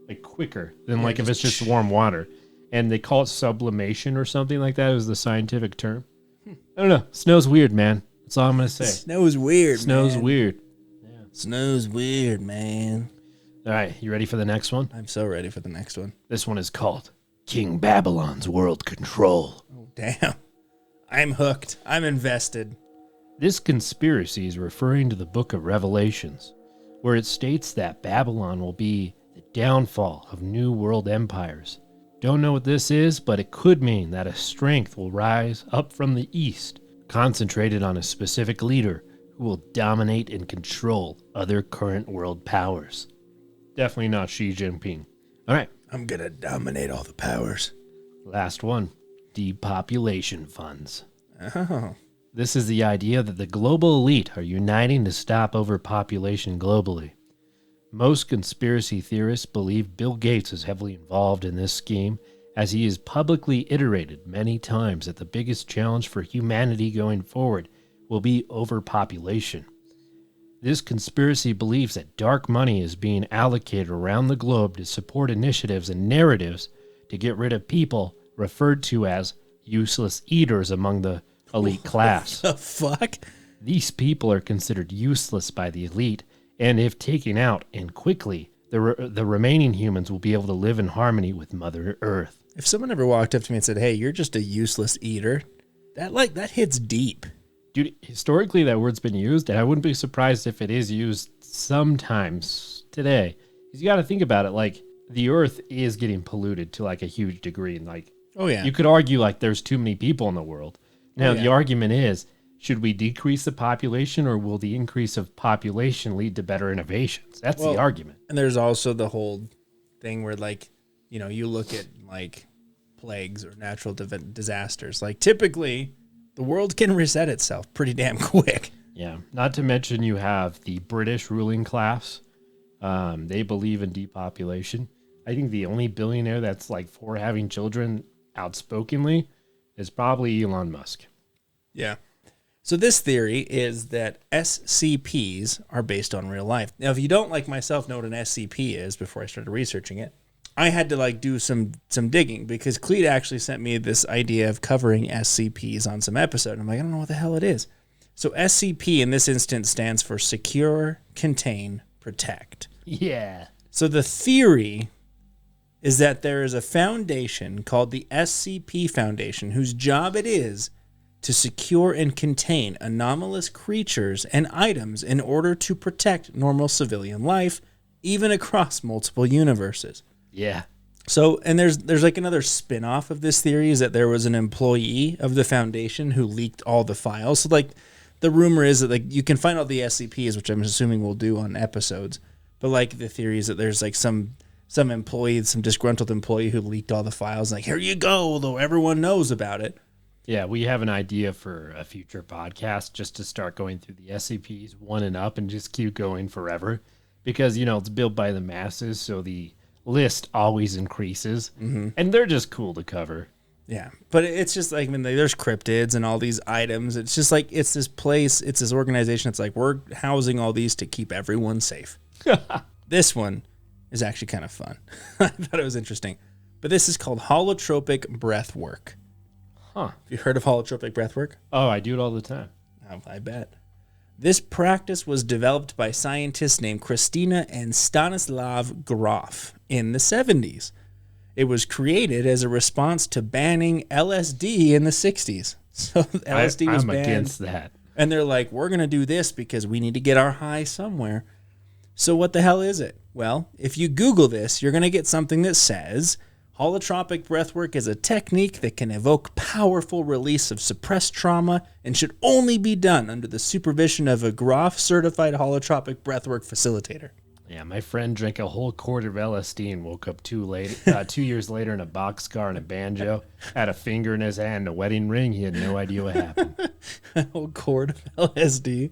like, quicker than, like, if it's just warm water. And they call it sublimation or something like that. It was the scientific term. I don't know. Snow's weird, man. That's all I'm going to say. Snow's weird, Snow's man. weird. Yeah. Snow's weird, man. All right. You ready for the next one? I'm so ready for the next one. This one is called King Babylon's World Control. Oh, damn. I'm hooked. I'm invested. This conspiracy is referring to the book of Revelations, where it states that Babylon will be the downfall of new world empires. Don't know what this is, but it could mean that a strength will rise up from the east, concentrated on a specific leader who will dominate and control other current world powers. Definitely not Xi Jinping. All right. I'm going to dominate all the powers. Last one. Depopulation funds. Oh. This is the idea that the global elite are uniting to stop overpopulation globally. Most conspiracy theorists believe Bill Gates is heavily involved in this scheme, as he has publicly iterated many times that the biggest challenge for humanity going forward will be overpopulation. This conspiracy believes that dark money is being allocated around the globe to support initiatives and narratives to get rid of people referred to as useless eaters among the elite class. What the fuck? These people are considered useless by the elite, and if taken out and quickly, the remaining humans will be able to live in harmony with Mother Earth. If someone ever walked up to me and said, "Hey, you're just a useless eater," that hits deep. Dude, historically that word's been used, and I wouldn't be surprised if it is used sometimes today. Because you got to think about it, like, the Earth is getting polluted to, like, a huge degree. And, like, oh yeah, you could argue, like, there's too many people in the world. Now, yeah. The argument is, should we decrease the population, or will the increase of population lead to better innovations? That's the argument. And there's also the whole thing where, like, you look at, like, plagues or natural disasters. Like, typically, the world can reset itself pretty damn quick. Yeah. Not to mention you have the British ruling class. They believe in depopulation. I think the only billionaire that's, like, for having children outspokenly is probably Elon Musk. Yeah. So this theory is that SCPs are based on real life. Now, if you don't, like myself, know what an SCP is before I started researching it, I had to, like, do some digging, because Cleet actually sent me this idea of covering SCPs on some episode. I'm like, I don't know what the hell it is. So SCP in this instance stands for Secure, Contain, Protect. Yeah. So the theory is that there is a foundation called the SCP Foundation, whose job it is to secure and contain anomalous creatures and items in order to protect normal civilian life, even across multiple universes. Yeah. So, and there's like another spin-off of this theory, is that there was an employee of the Foundation who leaked all the files. So, like, the rumor is that, like, you can find out the SCPs, which I'm assuming we'll do on episodes, but, like, the theory is that there's, like, some employee, some disgruntled employee who leaked all the files, like, here you go, though everyone knows about it. Yeah, we have an idea for a future podcast just to start going through the SCPs one and up and just keep going forever. Because, it's built by the masses, so the list always increases. Mm-hmm. And they're just cool to cover. Yeah, but it's just like, there's cryptids and all these items. It's just like, it's this place, it's this organization. It's like, we're housing all these to keep everyone safe. This one is actually kind of fun. I thought it was interesting. But this is called holotropic breath work. Huh. Have you heard of holotropic breath work? Oh, I do it all the time. Oh, I bet. This practice was developed by scientists named Christina and Stanislav Grof in the 70s. It was created as a response to banning LSD in the 60s. So LSD was banned. I'm against that. And they're like, we're going to do this because we need to get our high somewhere. So what the hell is it? Well, if you Google this, you're going to get something that says, holotropic breathwork is a technique that can evoke powerful release of suppressed trauma and should only be done under the supervision of a Grof-certified holotropic breathwork facilitator. Yeah, my friend drank a whole quart of LSD and woke up 2 years later in a boxcar and a banjo, had a finger in his hand and a wedding ring. He had no idea what happened. A whole quart of LSD.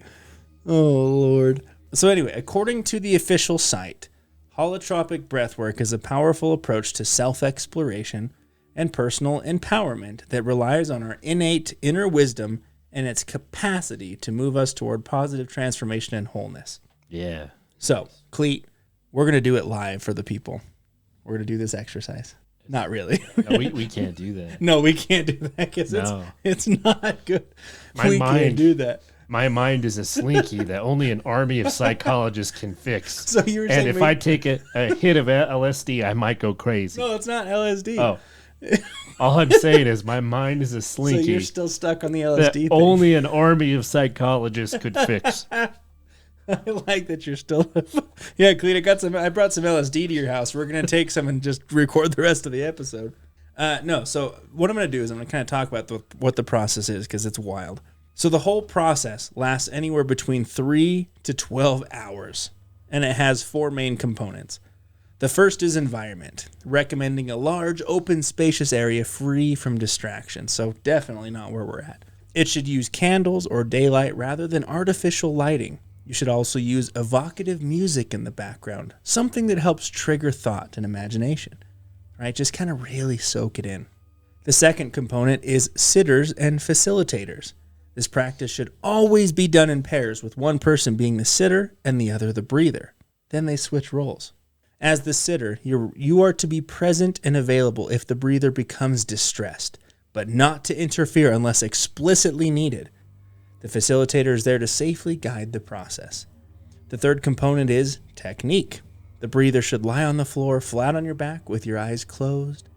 Oh, Lord. So anyway, according to the official site, holotropic breathwork is a powerful approach to self-exploration and personal empowerment that relies on our innate inner wisdom and its capacity to move us toward positive transformation and wholeness. Yeah. So, Cleet, we're going to do it live for the people. We're going to do this exercise. Not really. No, we can't do that. No, we can't do that because it's not good. We can't do that. My mind is a slinky that only an army of psychologists can fix. So you were saying, and if I take a hit of LSD, I might go crazy. No, it's not LSD. Oh. All I'm saying is my mind is a slinky. So you're still stuck on the LSD thing. Only an army of psychologists could fix. I like that you're still... Yeah, Cleet, I brought some LSD to your house. We're going to take some and just record the rest of the episode. No, so what I'm going to do is I'm going to kind of talk about what the process is because it's wild. So the whole process lasts anywhere between 3 to 12 hours, and it has 4 main components. The first is environment, recommending a large, open, spacious area free from distractions, so definitely not where we're at. It should use candles or daylight rather than artificial lighting. You should also use evocative music in the background, something that helps trigger thought and imagination, right? Just kind of really soak it in. The second component is sitters and facilitators. This practice should always be done in pairs, with one person being the sitter and the other the breather. Then they switch roles. As the sitter, you are to be present and available if the breather becomes distressed, but not to interfere unless explicitly needed. The facilitator is there to safely guide the process. The third component is technique. The breather should lie on the floor, flat on your back, with your eyes closed.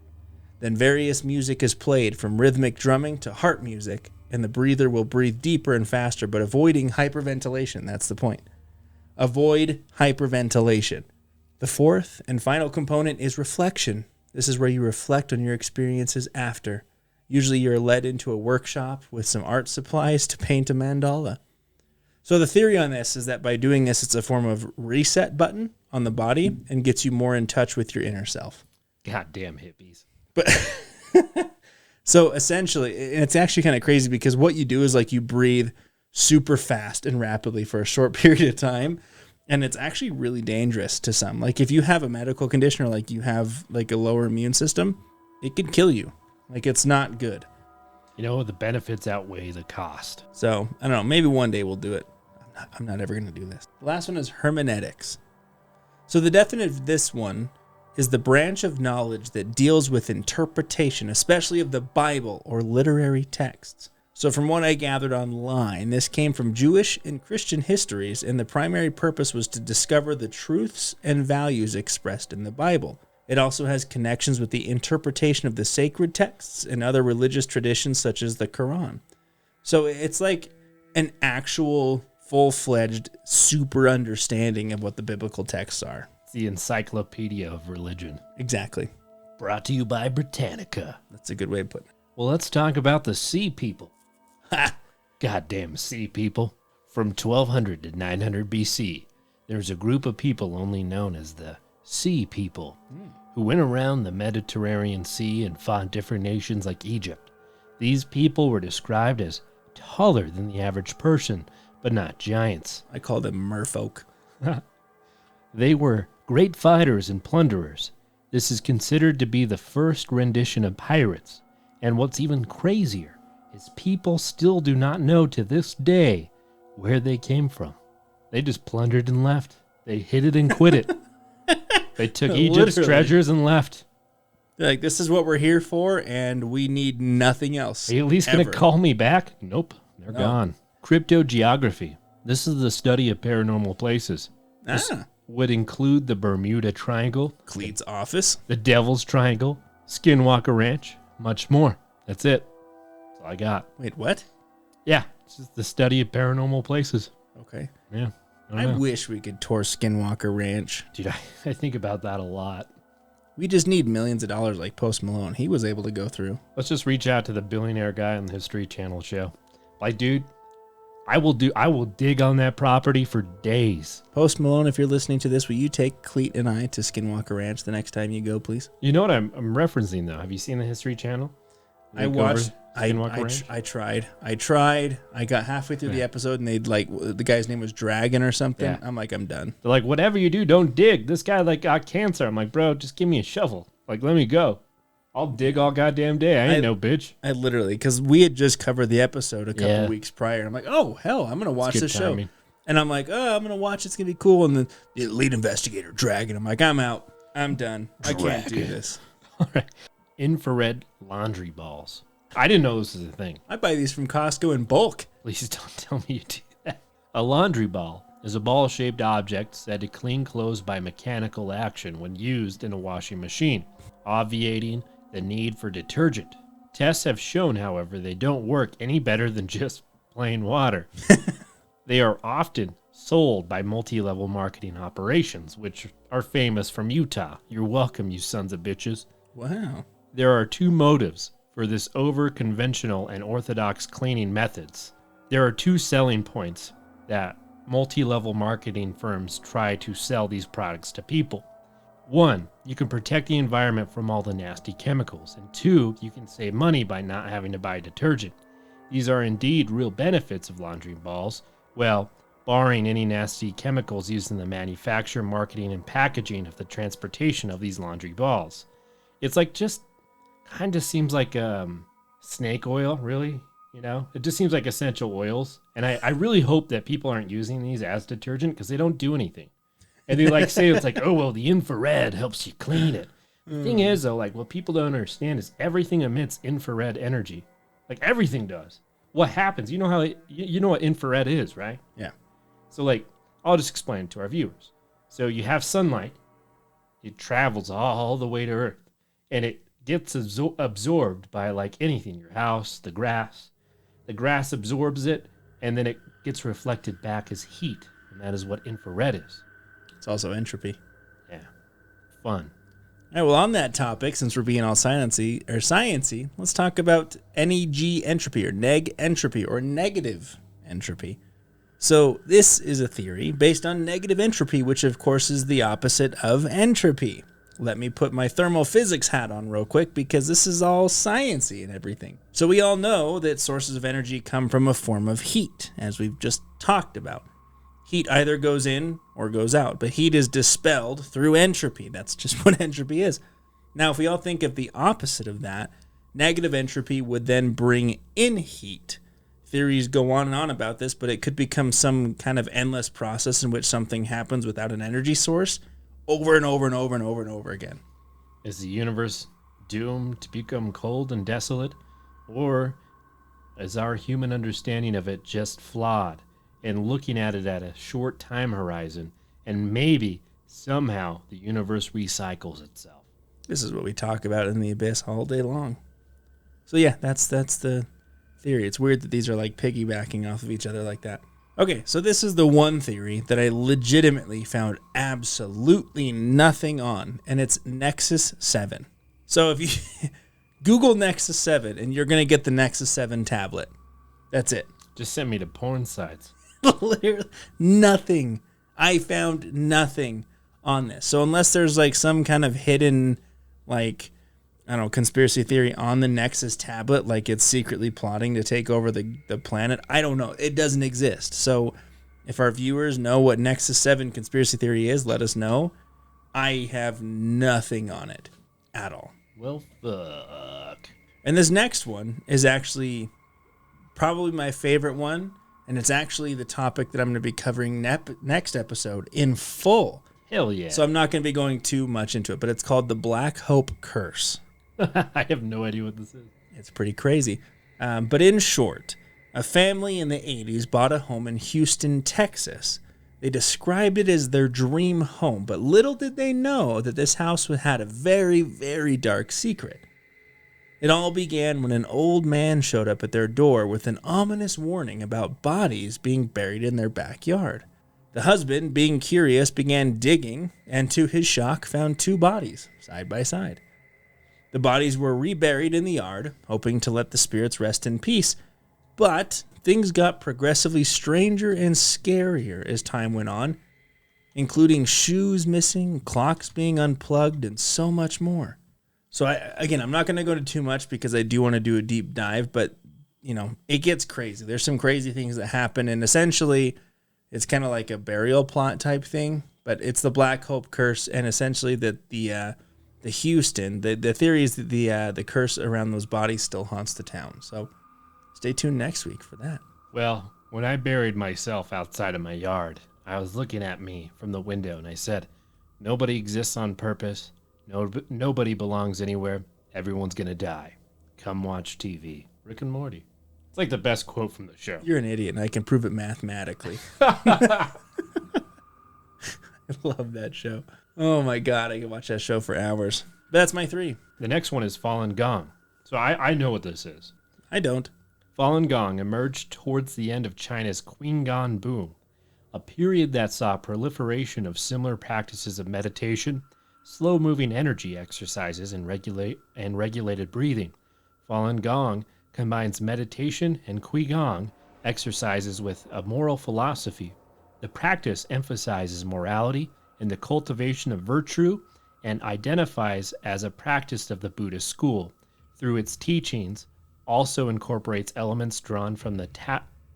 Then various music is played, from rhythmic drumming to heart music, and the breather will breathe deeper and faster, but avoiding hyperventilation. That's the point. Avoid hyperventilation. The fourth and final component is reflection. This is where you reflect on your experiences after. Usually you're led into a workshop with some art supplies to paint a mandala. So the theory on this is that by doing this, it's a form of reset button on the body and gets you more in touch with your inner self. Goddamn hippies. But so essentially, and it's actually kind of crazy because what you do is like you breathe super fast and rapidly for a short period of time. And it's actually really dangerous to some. Like if you have a medical condition or like you have like a lower immune system, it could kill you. Like it's not good. The benefits outweigh the cost. So I don't know. Maybe one day we'll do it. I'm not ever going to do this. The last one is hermeneutics. So the definition of this one is the branch of knowledge that deals with interpretation, especially of the Bible or literary texts. So from what I gathered online, this came from Jewish and Christian histories, and the primary purpose was to discover the truths and values expressed in the Bible. It also has connections with the interpretation of the sacred texts and other religious traditions such as the Quran. So it's like an actual full-fledged super understanding of what the biblical texts are. The encyclopedia of religion. Exactly. Brought to you by Britannica. That's a good way of putting it. Well, let's talk about the sea people. Ha! Goddamn sea people. From 1200 to 900 BC, there's a group of people only known as the sea people who went around the Mediterranean Sea and fought different nations like Egypt. These people were described as taller than the average person, but not giants. I call them merfolk. They were great fighters and plunderers. This is considered to be the first rendition of pirates. And what's even crazier is people still do not know to this day where they came from. They just plundered and left. They hit it and quit it. They took Egypt's treasures and left. They're like, this is what we're here for, and we need nothing else. Are you at least going to call me back? Nope. They're gone. Cryptogeography. This is the study of paranormal places. This would include the Bermuda Triangle, Cleet's office, the Devil's Triangle, Skinwalker Ranch, much more. That's it. That's all I got. Wait, what? Yeah, it's just the study of paranormal places. Okay. Yeah. I wish we could tour Skinwalker Ranch. Dude, I think about that a lot. We just need millions of dollars like Post Malone. He was able to go through. Let's just reach out to the billionaire guy on the History Channel show. Like, dude, I will dig on that property for days. Post Malone, if you're listening to this, will you take Cleet and I to Skinwalker Ranch the next time you go, please? You know what I'm referencing, though? Have you seen the History Channel? I watched. I tried. I got halfway through the episode, and they'd like the guy's name was Dragon or something. Yeah. I'm like, I'm done. They're like, whatever you do, don't dig. This guy like got cancer. I'm like, bro, just give me a shovel. Like, let me go. I'll dig all goddamn day. I ain't no bitch. I literally, because we had just covered the episode a couple weeks prior. I'm like, oh hell, I'm gonna watch this show, and I'm like, oh, I'm gonna watch. It's gonna be cool. And then the lead investigator Dragon. I'm like, I'm out. I'm done. Dragon. I can't do this. All right. Infrared laundry balls. I didn't know this was a thing. I buy these from Costco in bulk. Please don't tell me you do that. A laundry ball is a ball-shaped object said to clean clothes by mechanical action when used in a washing machine, obviating the need for detergent. Tests have shown, however, they don't work any better than just plain water. They are often sold by multi-level marketing operations, which are famous from Utah. You're welcome, you sons of bitches. Wow. There are two motives for this over-conventional and orthodox cleaning methods. There are two selling points that multi-level marketing firms try to sell these products to people. One, you can protect the environment from all the nasty chemicals. And two, you can save money by not having to buy detergent. These are indeed real benefits of laundry balls. Well, barring any nasty chemicals used in the manufacture, marketing, and packaging of the transportation of these laundry balls. It's like just kind of seems like snake oil, really. You know, it just seems like essential oils. And I really hope that people aren't using these as detergent because they don't do anything. And they like say it's like, oh, well, the infrared helps you clean it. The thing is, though, like what people don't understand is everything emits infrared energy. Like everything does. What happens? You know how you know what infrared is, right? Yeah. So like, I'll just explain it to our viewers. So you have sunlight. It travels all the way to Earth. And it gets absorbed by like anything, your house, the grass. The grass absorbs it, and then it gets reflected back as heat. And that is what infrared is. It's also entropy. Yeah. Fun. All right, well, on that topic, since we're being all sciencey, let's talk about neg entropy, or neg entropy, or negative entropy. So this is a theory based on negative entropy, which of course is the opposite of entropy. Let me put my thermophysics hat on real quick because this is all sciencey and everything. So we all know that sources of energy come from a form of heat, as we've just talked about. Heat either goes in or goes out, but heat is dispelled through entropy. That's just what entropy is. Now, if we all think of the opposite of that, negative entropy would then bring in heat. Theories go on and on about this, but it could become some kind of endless process in which something happens without an energy source over and over and over and over and over again. Is the universe doomed to become cold and desolate? Or is our human understanding of it just flawed and looking at it at a short time horizon, and maybe somehow the universe recycles itself? This is what we talk about in the abyss all day long. So yeah, that's the theory. It's weird that these are like piggybacking off of each other like that. Okay, so this is the one theory that I legitimately found absolutely nothing on, and it's Nexus 7. So if you Google Nexus 7, and you're going to get the Nexus 7 tablet. That's it. Just send me to porn sites. Literally nothing. I found nothing on this. So unless there's like some kind of hidden like I don't know, conspiracy theory on the Nexus tablet, like it's secretly plotting to take over the planet. I don't know. It doesn't exist. So if our viewers know what Nexus 7 conspiracy theory is, let us know. I have nothing on it at all. Well, fuck. And this next one is actually probably my favorite one, and it's actually the topic that I'm going to be covering next episode in full. Hell yeah. So I'm not going to be going too much into it, but it's called the Black Hope Curse. I have no idea what this is. It's pretty crazy. But in short, a family in the 80s bought a home in Houston, Texas. They described it as their dream home, but little did they know that this house had a very, very dark secret. It all began when an old man showed up at their door with an ominous warning about bodies being buried in their backyard. The husband, being curious, began digging, and to his shock, found 2 bodies, side by side. The bodies were reburied in the yard, hoping to let the spirits rest in peace. But things got progressively stranger and scarier as time went on, including shoes missing, clocks being unplugged, and so much more. So, I'm not going to go into too much because I do want to do a deep dive, but, it gets crazy. There's some crazy things that happen, and essentially, it's kind of like a burial plot type thing, but it's the Black Hope Curse, and essentially the Houston, the theory is that the curse around those bodies still haunts the town. So stay tuned next week for that. Well, when I buried myself outside of my yard, I was looking at me from the window and I said, nobody exists on purpose. Nobody belongs anywhere. Everyone's going to die. Come watch TV. Rick and Morty. It's like the best quote from the show. You're an idiot, and I can prove it mathematically. I love that show. Oh my God, I can watch that show for hours. That's my 3. The next one is Falun Gong. So I know what this is. I don't. Falun Gong emerged towards the end of China's Qigong boom, a period that saw proliferation of similar practices of meditation, slow-moving energy exercises, and regulated breathing. Falun Gong combines meditation and Qigong exercises with a moral philosophy. The practice emphasizes morality and the cultivation of virtue and identifies as a practice of the Buddhist school. Through its teachings, also incorporates elements drawn from the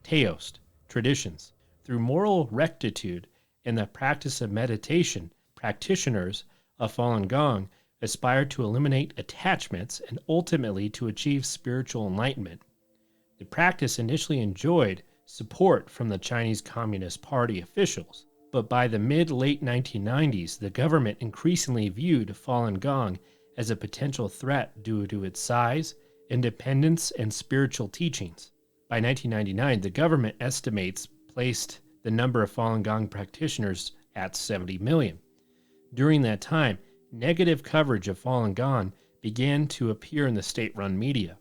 Taoist traditions. Through moral rectitude and the practice of meditation, practitioners of Falun Gong aspire to eliminate attachments and ultimately to achieve spiritual enlightenment. The practice initially enjoyed support from the Chinese Communist Party officials, but by the mid-late 1990s, the government increasingly viewed Falun Gong as a potential threat due to its size, independence, and spiritual teachings. By 1999, the government estimates placed the number of Falun Gong practitioners at 70 million. During that time, negative coverage of Falun Gong began to appear in the state-run media.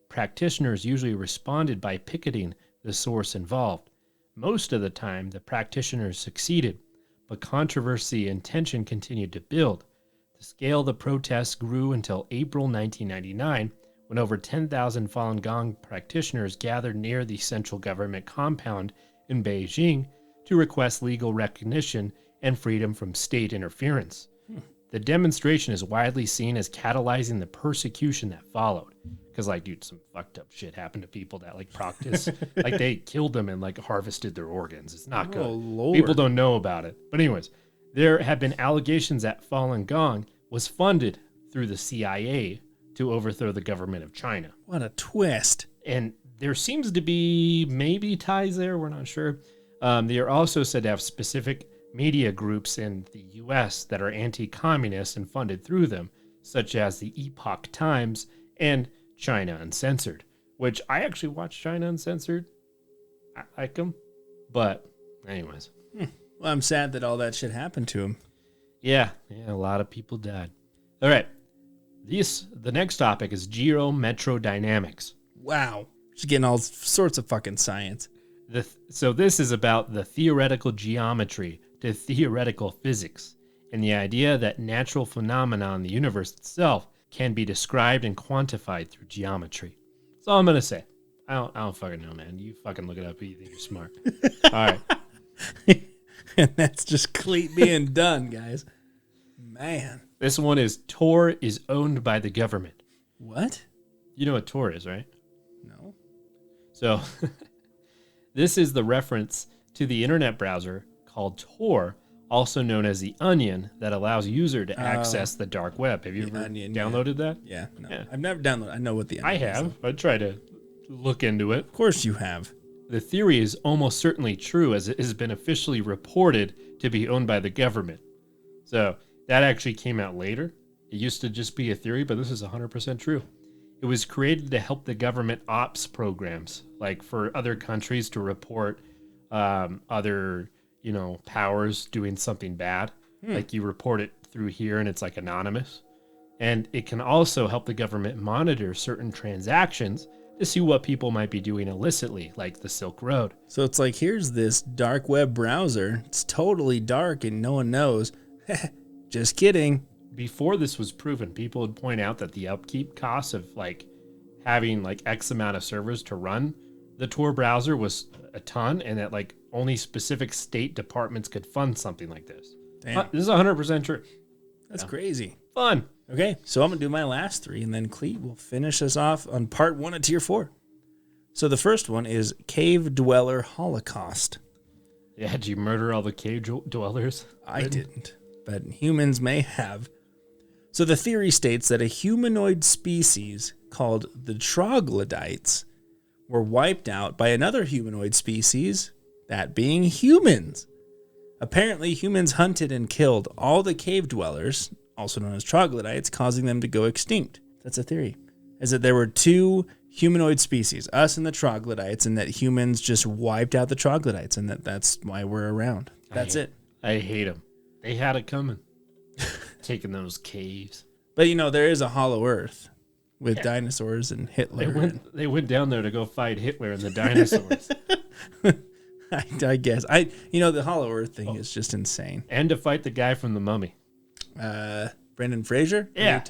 Practitioners usually responded by picketing the source involved. Most of the time, the practitioners succeeded, but controversy and tension continued to build. The scale of the protests grew until April 1999, when over 10,000 Falun Gong practitioners gathered near the central government compound in Beijing to request legal recognition and freedom from state interference. The demonstration is widely seen as catalyzing the persecution that followed. Because, dude, some fucked up shit happened to people that, practice. They killed them and, harvested their organs. It's not good. Oh, Lord. People don't know about it. But anyways, there have been allegations that Falun Gong was funded through the CIA to overthrow the government of China. What a twist. And there seems to be maybe ties there. We're not sure. They are also said to have specific media groups in the U.S. that are anti-communist and funded through them, such as the Epoch Times and China Uncensored, which I actually watch China Uncensored. I like them. But anyways. Well, I'm sad that all that shit happened to him. Yeah, a lot of people died. All right. The next topic is geometrodynamics. Wow. Just getting all sorts of fucking science. So this is about the theoretical geometry to theoretical physics, and the idea that natural phenomena in the universe itself can be described and quantified through geometry. That's all I'm going to say. I don't fucking know, man. You fucking look it up if you think you're smart. All right. And that's just Cleat being done, guys. Man. This one is Tor is owned by the government. What? You know what Tor is, right? No. So this is the reference to the internet browser called Tor, also known as the Onion, that allows user to access the dark web. Have you ever downloaded that? Yeah, no. Yeah. I've never downloaded. I know what the Onion is. I have. I tried to look into it. Of course you have. The theory is almost certainly true, as it has been officially reported to be owned by the government. So that actually came out later. It used to just be a theory, but this is 100% true. It was created to help the government ops programs, like for other countries to report other, powers doing something bad. Like you report it through here and it's like anonymous. And it can also help the government monitor certain transactions to see what people might be doing illicitly, like the Silk Road. So it's like, here's this dark web browser. It's totally dark and no one knows. Just kidding. Before this was proven, people would point out that the upkeep costs of having X amount of servers to run the Tor browser was a ton, and that only specific state departments could fund something like this. Damn. This is 100% true. That's crazy. Fun. Okay, so I'm going to do my last three, and then Cleet will finish us off on part 1 of Tier 4. So the first one is Cave Dweller Holocaust. Yeah, did you murder all the cave dwellers? I didn't, but humans may have. So the theory states that a humanoid species called the troglodytes were wiped out by another humanoid species, that being humans. Apparently, humans hunted and killed all the cave dwellers, also known as troglodytes, causing them to go extinct. That's a theory. Is that there were two humanoid species, us and the troglodytes, and that humans just wiped out the troglodytes, and that's why we're around. That's it. I hate them. They had it coming. Taking those caves. But there is a hollow earth with dinosaurs and Hitler. They went down there to go fight Hitler and the dinosaurs. I guess. The hollow earth thing is just insane. And to fight the guy from The Mummy. Brendan Fraser? Yeah.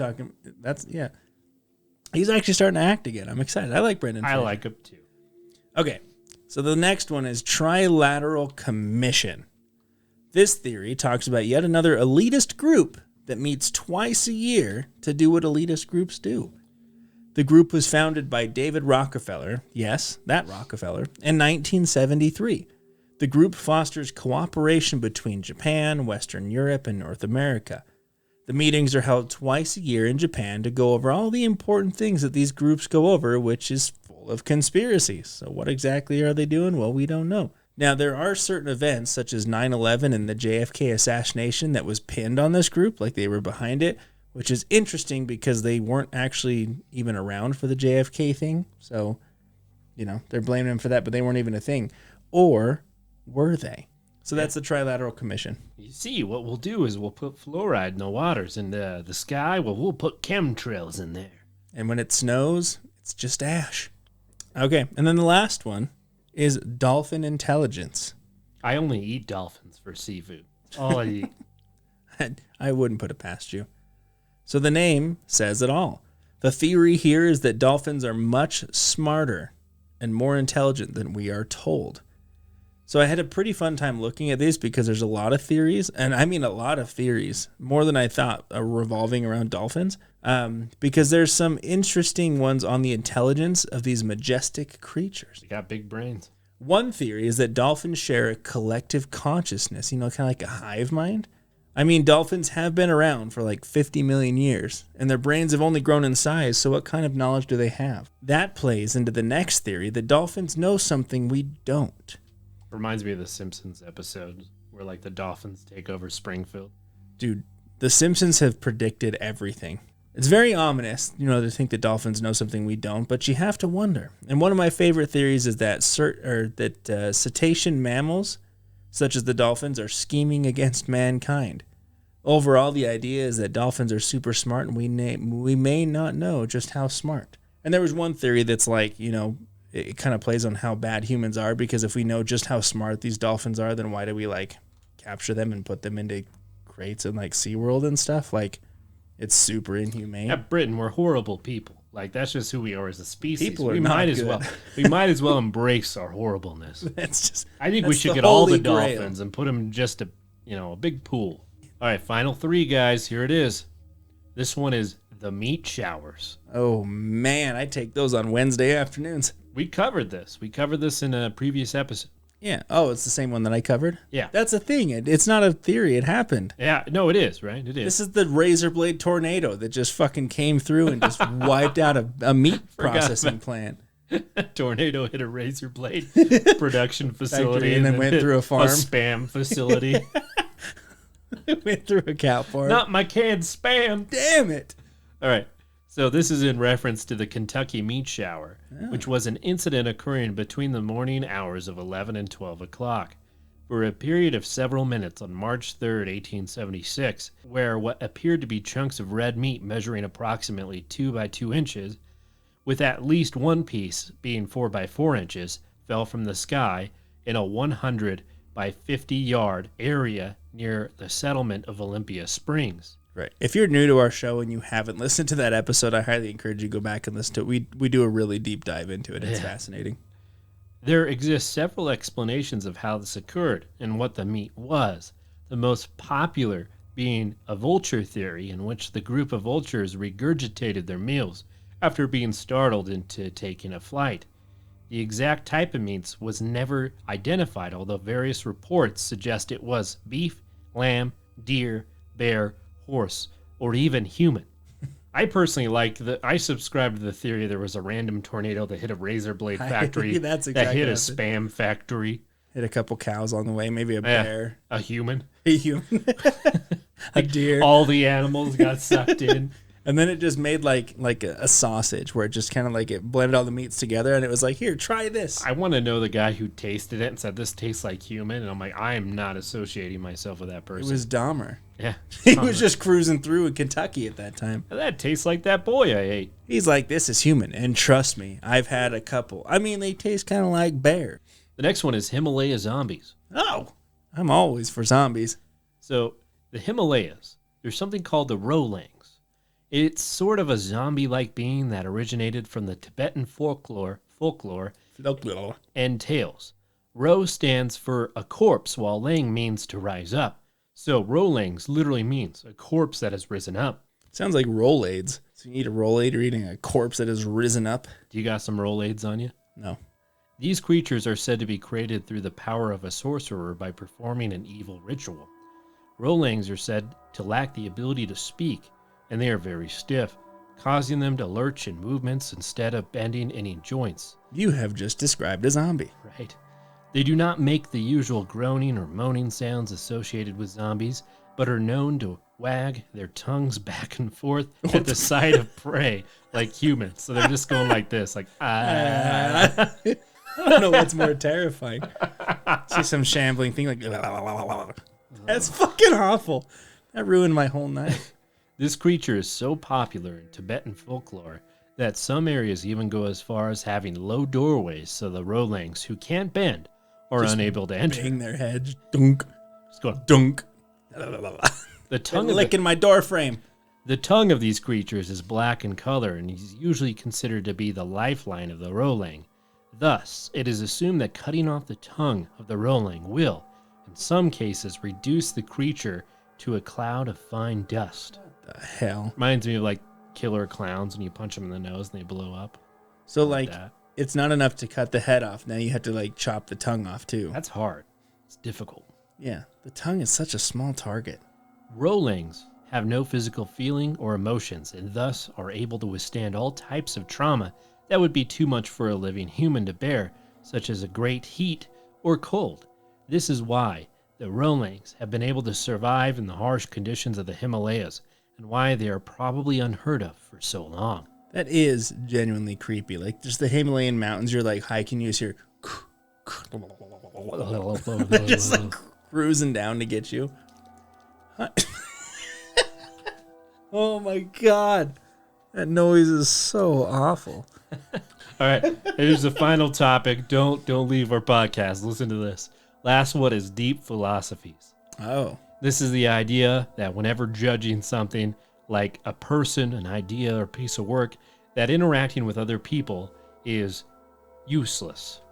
He's actually starting to act again. I'm excited. I like Brendan Fraser. I like him too. Okay. So the next one is Trilateral Commission. This theory talks about yet another elitist group that meets twice a year to do what elitist groups do. The group was founded by David Rockefeller, yes, that Rockefeller, in 1973. The group fosters cooperation between Japan, Western Europe, and North America. The meetings are held twice a year in Japan to go over all the important things that these groups go over, which is full of conspiracies. So what exactly are they doing? Well, we don't know. Now, there are certain events, such as 9/11 and the JFK assassination, that was pinned on this group, like they were behind it, which is interesting because they weren't actually even around for the JFK thing. So, they're blaming them for that, but they weren't even a thing. Or were they? So that's the Trilateral Commission. You see, what we'll do is we'll put fluoride in the waters, and the sky, we'll put chemtrails in there. And when it snows, it's just ash. Okay, and then the last one is dolphin intelligence. I only eat dolphins for seafood. All I eat. I wouldn't put it past you. So the name says it all. The theory here is that dolphins are much smarter and more intelligent than we are told. So I had a pretty fun time looking at this because there's a lot of theories, and I mean a lot of theories, more than I thought, revolving around dolphins, because there's some interesting ones on the intelligence of these majestic creatures. They got big brains. One theory is that dolphins share a collective consciousness, kind of like a hive mind. I mean, dolphins have been around for 50 million years, and their brains have only grown in size, so what kind of knowledge do they have? That plays into the next theory that dolphins know something we don't. Reminds me of the Simpsons episode where the dolphins take over Springfield. Dude, the Simpsons have predicted everything. It's very ominous, to think that dolphins know something we don't, but you have to wonder. And one of my favorite theories is that cetacean mammals, such as the dolphins, are scheming against mankind. Overall, the idea is that dolphins are super smart, and we may not know just how smart. And there was one theory that's it kind of plays on how bad humans are, because if we know just how smart these dolphins are, then why do we capture them and put them into crates in SeaWorld and stuff? It's super inhumane. At Britain, we're horrible people. That's just who we are as a species. People are not good. We might as well embrace our horribleness. I think we should get all the dolphins and put them just a big pool. All right, final three, guys. Here it is. This one is the meat showers. Oh, man. I take those on Wednesday afternoons. We covered this. We covered this in a previous episode. Yeah. Oh, it's the same one that I covered? Yeah. That's a thing. It's not a theory. It happened. Yeah. No, it is, right? It is. This is the razor blade tornado that just fucking came through and just wiped out a meat processing plant. A tornado hit a razor blade production facility Factory and then went through a farm. A spam facility. It went through a cow farm. Not my canned spam. Damn it. All right. So this is in reference to the Kentucky meat shower, which was an incident occurring between the morning hours of 11 and 12 o'clock. For a period of several minutes on March 3rd, 1876, where what appeared to be chunks of red meat measuring approximately 2 by 2 inches, with at least one piece being 4 by 4 inches, fell from the sky in a 100 by 50 yard area near the settlement of Olympia Springs. Right. If you're new to our show and you haven't listened to that episode, I highly encourage you to go back and listen to it. We do a really deep dive into it. It's fascinating. There exist several explanations of how this occurred and what the meat was. The most popular being a vulture theory, in which the group of vultures regurgitated their meals after being startled into taking a flight. The exact type of meats was never identified, although various reports suggest it was beef, lamb, deer, bear, horse, or even human. I personally I subscribe to the theory there was a random tornado that hit a razor blade factory, That's that exactly hit a what spam factory. Hit a couple cows on the way, maybe a bear. A human. A human. A deer. All the animals got sucked in. And then it just made like a sausage where it just kind of like it blended all the meats together and it was like, here, try this. I want to know the guy who tasted it and said, this tastes like human. And I'm like, I am not associating myself with that person. It was Dahmer. Yeah. He was just cruising through in Kentucky at that time. That tastes like that boy I ate. He's like, this is human. And trust me, I've had a couple. I mean, they taste kind of like bear. The next one is Himalaya zombies. Oh, I'm always for zombies. So the Himalayas, there's something called the Rolangs. It's sort of a zombie-like being that originated from the Tibetan folklore and tales. Ro stands for a corpse, while lang means to rise up. So Rolangs literally means a corpse that has risen up. Sounds like Rolaids. So you eat a Rolaid, you're eating a corpse that has risen up. Do you got some Rolaids on you? No. These creatures are said to be created through the power of a sorcerer by performing an evil ritual. Rolangs are said to lack the ability to speak, and they are very stiff, causing them to lurch in movements instead of bending any joints. You have just described a zombie. Right. They do not make the usual groaning or moaning sounds associated with zombies, but are known to wag their tongues back and forth at the sight of prey, like humans. So they're just going like this, like, ah. I don't know what's more terrifying. See some shambling thing like, that's fucking awful. That ruined my whole night. This creature is so popular in Tibetan folklore that some areas even go as far as having low doorways so the Rolangs who can't bend are just unable to enter. Bang their heads. Dunk. Just going dunk. The tongue licking my door frame. The tongue of these creatures is black in color and is usually considered to be the lifeline of the Rolang. Thus, it is assumed that cutting off the tongue of the Rolang will, in some cases, reduce the creature to a cloud of fine dust. The hell? Reminds me of like killer clowns when you punch them in the nose and they blow up. So like it's not enough to cut the head off. Now you have to like chop the tongue off too. That's hard. It's difficult. Yeah, the tongue is such a small target. Rolangs have no physical feeling or emotions and thus are able to withstand all types of trauma that would be too much for a living human to bear, such as a great heat or cold. This is why the Rolangs have been able to survive in the harsh conditions of the Himalayas, and why they are probably unheard of for so long. That is genuinely creepy. Like, just the Himalayan mountains, you're like hiking, you just hear they're just like cruising down to get you. Oh my God. That noise is so awful. All right, here's the final topic. Don't leave our podcast. Listen to this. Last one is deep philosophies. Oh. This is the idea that whenever judging something like a person, an idea, or piece of work, that interacting with other people is useless.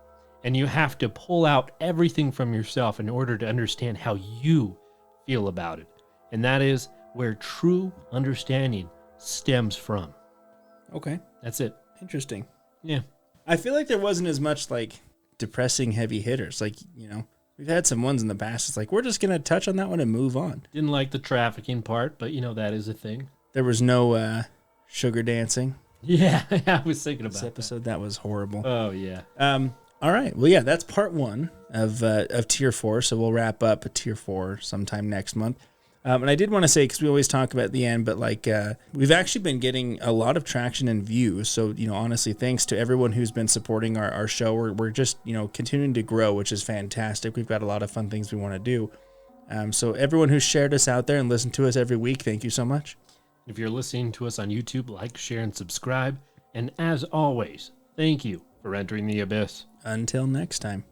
And you have to pull out everything from yourself in order to understand how you feel about it. And that is where true understanding stems from. Okay. That's it. Interesting. Yeah. I feel like there wasn't as much like depressing heavy hitters. Like, you know, we've had some ones in the past. It's like, we're just going to touch on that one and move on. Didn't like the trafficking part, but you know, that is a thing. There was no sugar dancing. Yeah, I was thinking about This episode. That was horrible. Oh, yeah. All right. Well, yeah, that's part 1 of Tier 4. So we'll wrap up Tier 4 sometime next month. And I did want to say, because we always talk about the end, but like we've actually been getting a lot of traction and views. So, you know, honestly, thanks to everyone who's been supporting our show. We're just, you know, continuing to grow, which is fantastic. We've got a lot of fun things we want to do. So everyone who's shared us out there and listened to us every week, thank you so much. If you're listening to us on YouTube, like, share, and subscribe. And as always, thank you for entering the abyss. Until next time.